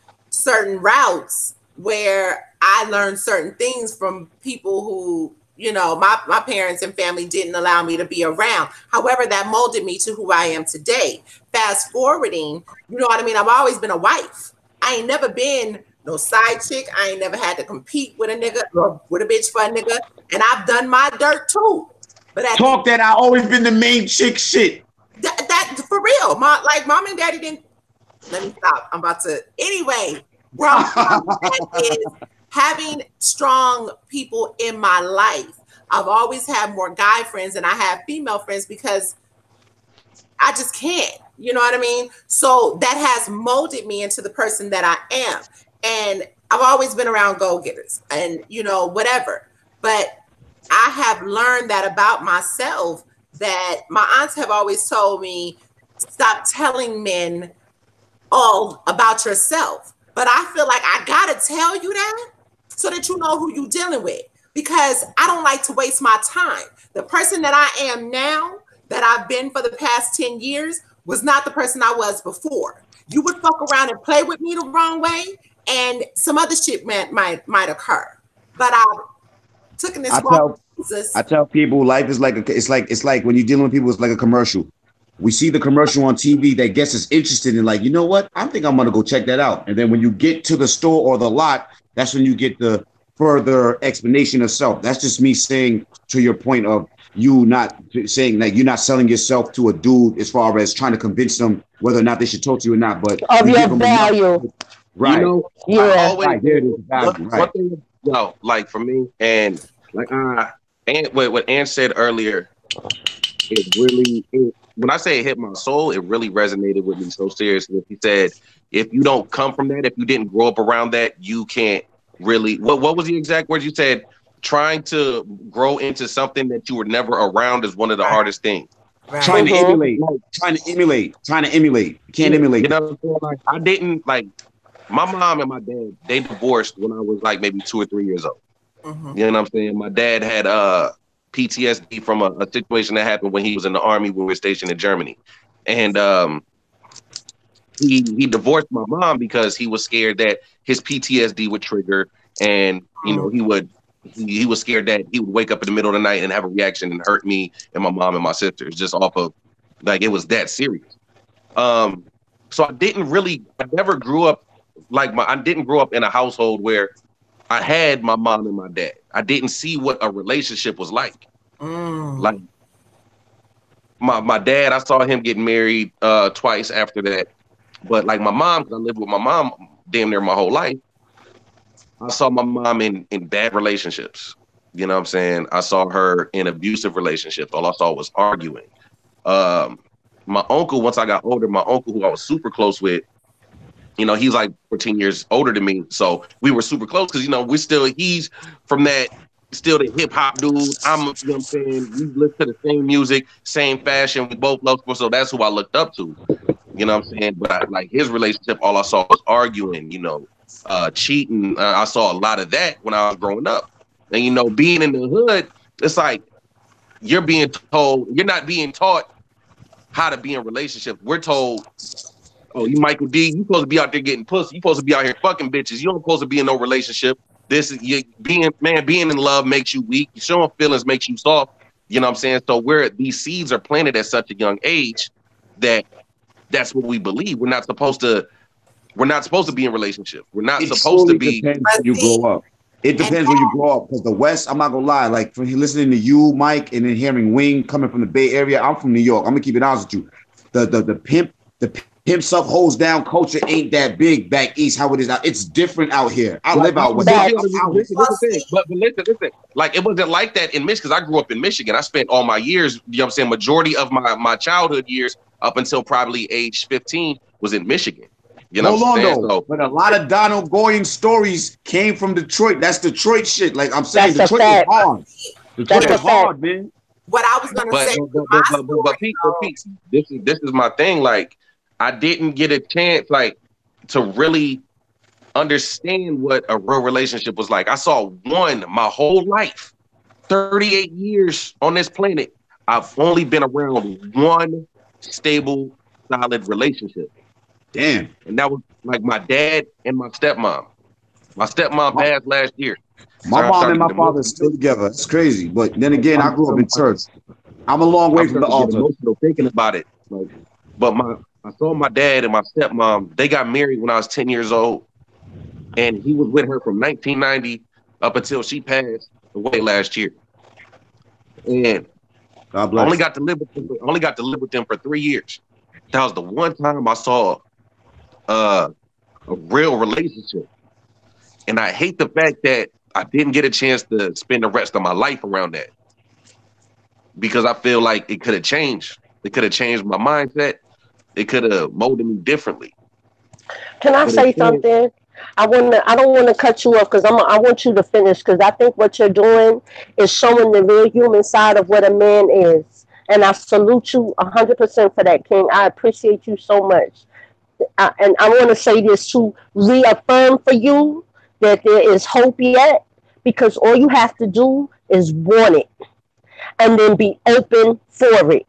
routes where I learned certain things from people who, my parents and family didn't allow me to be around. However, that molded me to who I am today. Fast forwarding, you know what I mean? I've always been a wife. I ain't never been no side chick. I ain't never had to compete with a nigga or with a bitch for a nigga. And I've done my dirt too. But I always been the main chick shit. That for real. Mom and daddy didn't. Let me stop. I'm about to. Anyway, is having strong people in my life. I've always had more guy friends than I have female friends because I just can't. You know what I mean? So that has molded me into the person that I am. And I've always been around go-getters and, whatever. But I have learned that about myself, that my aunts have always told me, stop telling men all about yourself. But I feel like I gotta tell you that so that you know who you're dealing with, because I don't like to waste my time. The person that I am now, that I've been for the past 10 years, was not the person I was before. You would fuck around and play with me the wrong way, and some other shit might occur. But I took in this. I tell people life is like it's like when you're dealing with people, it's like a commercial. We see the commercial on TV that gets us interested in, like, you know what? I think I'm gonna go check that out. And then when you get to the store or the lot, that's when you get the further explanation of self. That's just me saying to your point of you not saying that you're not selling yourself to a dude as far as trying to convince them whether or not they should talk to you or not, but of your value. Right. Yeah. Right. There it is. Value. Right. One thing, like for me, and like and what Ann said earlier, when I say it hit my soul, it really resonated with me so seriously. He said, if you don't come from that, if you didn't grow up around that, you can't really, what was the exact words you said? Trying to grow into something that you were never around is one of the hardest things. Right. Trying to emulate. You can't emulate. You know what I'm saying? Like, I didn't, like, my mom and my dad, they divorced when I was like maybe 2 or 3 years old. Mm-hmm. You know what I'm saying? My dad had PTSD from a situation that happened when he was in the army when we were stationed in Germany. And he divorced my mom because he was scared that his PTSD would trigger, and he was scared that he would wake up in the middle of the night and have a reaction and hurt me and my mom and my sisters, just off of, like, it was that serious. So I never grew up I didn't grow up in a household where I had my mom and my dad. I didn't see what a relationship was like. Like, my dad, I saw him get married twice after that. But like my mom, 'cause I lived with my mom damn near my whole life. I saw my mom in bad relationships. You know what I'm saying? I saw her in abusive relationships. All I saw was arguing. My uncle, once I got older, my uncle who I was super close with, you know, he's like 14 years older than me. So we were super close because, you know, he's from that, still the hip hop dude. You know what I'm saying? We listen to the same music, same fashion. We both love sports. So that's who I looked up to. You know what I'm saying? But like his relationship, all I saw was arguing, you know, cheating. I saw a lot of that when I was growing up. And, you know, being in the hood, it's like you're not being taught how to be in relationships. We're told, oh, you Michael D, you supposed to be out there getting pussy. You supposed to be out here fucking bitches. You don't supposed to be in no relationship. Being in love makes you weak. Showing feelings makes you soft. You know what I'm saying? So these seeds are planted at such a young age that's what we believe. We're not supposed to be in relationships. We're not supposed to be. Depends when you grow up. It depends when you grow up, because the West, I'm not gonna lie, like from listening to you, Mike, and then hearing Wing coming from the Bay Area. I'm from New York. I'm gonna keep it honest with you. The pimp suck hoes down culture ain't that big back east how it is out. It's different out here. I live out west. Listen. But listen. Like it wasn't like that in Michigan, because I grew up in Michigan. I spent all my years, you know what I'm saying, majority of my childhood years up until probably age 15 was in Michigan. You know what I'm saying? So, but a lot of Donald Goyen stories came from Detroit. That's Detroit shit. Like I'm saying, That's Detroit is hard. Detroit is hard, man. What I was gonna say, but Pete, this is my thing. Like, I didn't get a chance, like, to really understand what a real relationship was like. I saw one my whole life, 38 years on this planet. I've only been around one stable, solid relationship. Damn. And that was like my dad and my stepmom. My stepmom passed last year. My mom and my father are still together. It's crazy. But then again, I grew up in church. I'm a long way from the altar. Emotional thinking about it. Like, but I saw my dad and my stepmom. They got married when I was 10 years old, and he was with her from 1990 up until she passed away last year. And I only got to live with them for 3 years. That was the one time I saw a real relationship. And I hate the fact that I didn't get a chance to spend the rest of my life around that, because I feel like it could have changed. It could have changed my mindset. It could have molded me differently. Can I say something? I don't want to cut you off, because I want you to finish, because I think what you're doing is showing the real human side of what a man is. And I salute you 100% for that, King. I appreciate you so much. And I want to say this to reaffirm for you that there is hope yet, because all you have to do is want it and then be open for it.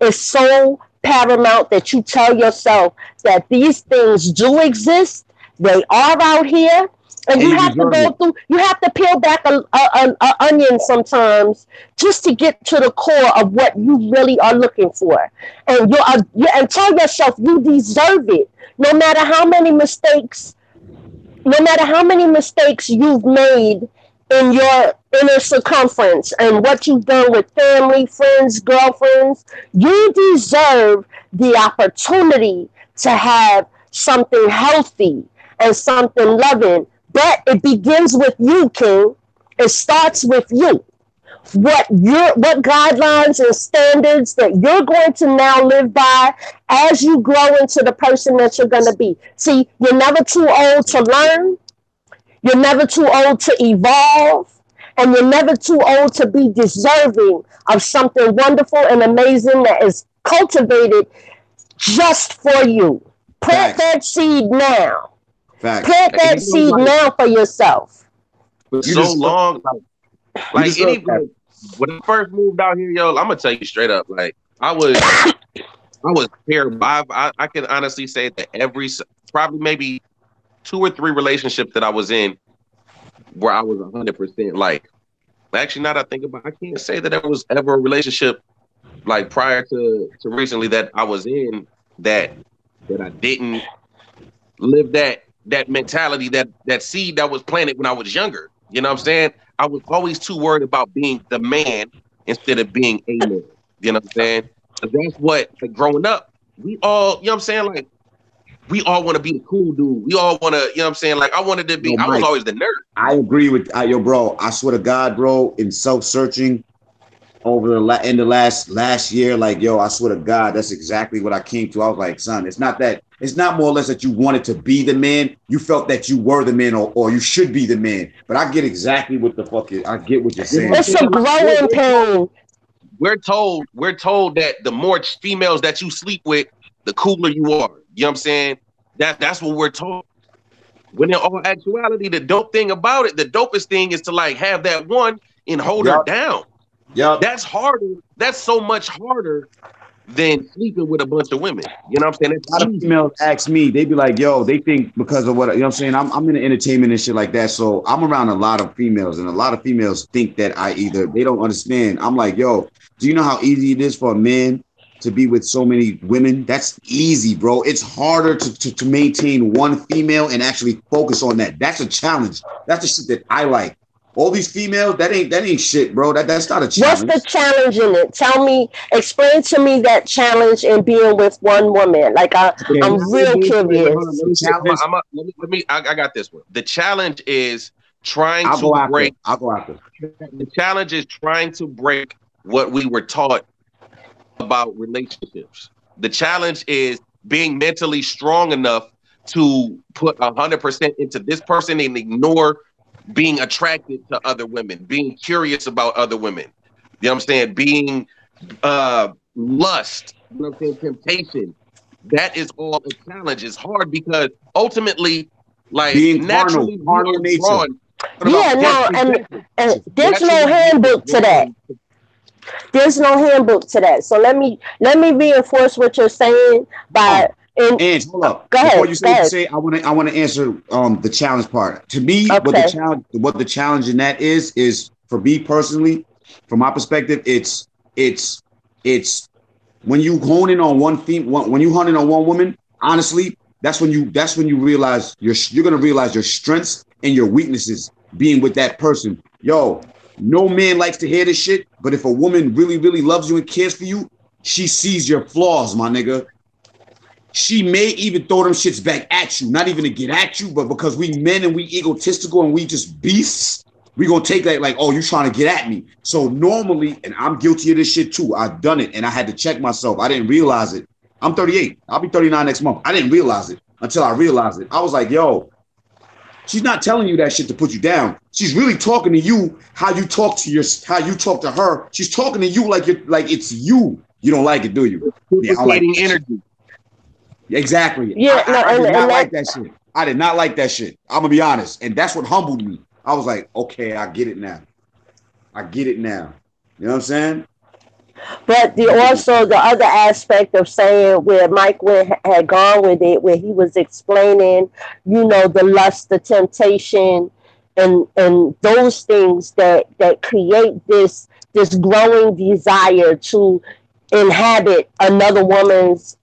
It's so paramount that you tell yourself that these things do exist. They are out here. And you have to go through, you have to peel back an onion sometimes just to get to the core of what you really are looking for. And and tell yourself you deserve it. No matter how many mistakes you've made in your inner circumference and what you've done with family, friends, girlfriends, you deserve the opportunity to have something healthy and something loving. But it begins with you, King. It starts with you. What guidelines and standards that you're going to now live by as you grow into the person that you're going to be. See, you're never too old to learn. You're never too old to evolve. And you're never too old to be deserving of something wonderful and amazing that is cultivated just for you. Plant that seed now. Plant that seed now for yourself. For so long, when I first moved out here, yo, I'm gonna tell you straight up, like I was terrible. I can honestly say that probably maybe 2 or 3 relationships that I was in where I was 100% like. Actually, now that I think about it, I can't say that there was ever a relationship like prior to recently that I was in that I didn't live that mentality, that seed that was planted when I was younger. You know what I'm saying? I was always too worried about being the man instead of being a man. You know what I'm saying? That's what, like, growing up, we all, you know what I'm saying? Like, we all want to be the cool dude. We all want to, you know what I'm saying? Like, I wanted to be, Yo, I was Mike, always the nerd. I agree with yo, bro. I swear to God, bro. In self-searching over the end of last year, like, yo, I swear to God, that's exactly what I came to. I was like, son, it's not more or less that you wanted to be the man. You felt that you were the man, or you should be the man. But I get exactly what the fuck I get what you're You know saying. what I'm It's a saying? growing pain. We're told that the more females that you sleep with, the cooler you are. You know what I'm saying? That's what we're told. When in all actuality, the dope thing about it, the dopest thing is to like have that one and hold her Yup, down. yup. That's harder. That's so much harder than sleeping with a bunch of women. You know what I'm saying? It's A lot of easy. females ask me, they be like, yo, they think because of what, you know what I'm saying? I'm in the entertainment and shit like that. So I'm around a lot of females, and a lot of females think that they don't understand. I'm like, yo, do you know how easy it is for a man to be with so many women? That's easy, bro. It's harder to maintain one female and actually focus on that. That's a challenge. That's the shit that I like. All these females, that ain't shit, bro. That's not a What's challenge. the challenge in it? Explain to me that challenge in being with one woman. Like The I'm challenge real is, Wait, hold on. curious. Let the me see. challenge. Let me. I got this one. The challenge is trying I'll to go after. break. I'll go after. The challenge is trying to break what we were taught about relationships. The challenge is being mentally strong enough to put 100% into this person and ignore being attracted to other women, being curious about other women. You know what I'm saying? Being lust, you know what I'm saying? Temptation. That is all a challenge. It's hard because ultimately, like, Being naturally, we carnal are in nature. drawn. What about Yeah, Yes, no, exactly. and there's no Naturally, we are handbook to that. drawn. There's no handbook to that. So let me reinforce what you're saying by in And hold up. go Before ahead, you go say what you ahead. say, I want to answer the challenge part. To me, Okay. what the challenge in that is for me personally, from my perspective, it's it's when you hone in on one theme, when you hone in on one woman, honestly, that's when you realize you're gonna realize your strengths and your weaknesses being with that person. Yo, no man likes to hear this shit, but if a woman really, really loves you and cares for you, she sees your flaws, my nigga. She may even throw them shits back at you, not even to get at you, but because we men and we egotistical and we just beasts, we gonna take that like, oh, you trying to get at me. So normally, and I'm guilty of this shit too. I've done it, and I had to check myself. I didn't realize it. I'm 38. I'll be 39 next month. I didn't realize it until I realized it. I was like, yo, she's not telling you that shit to put you down. She's really talking to you how you talk to her. She's talking to you like it's you. You don't like it, do you? Yeah, I don't like Reciprocating that shit. energy. Exactly. Yeah, no, I did not and like that shit. I did not like that shit. I'm gonna be honest, and that's what humbled me. I was like, okay, I get it now. I get it now. You know what I'm saying? But also the other aspect of saying where Mike had gone with it, where he was explaining, the lust, the temptation, and those things that create this growing desire to inhabit another woman's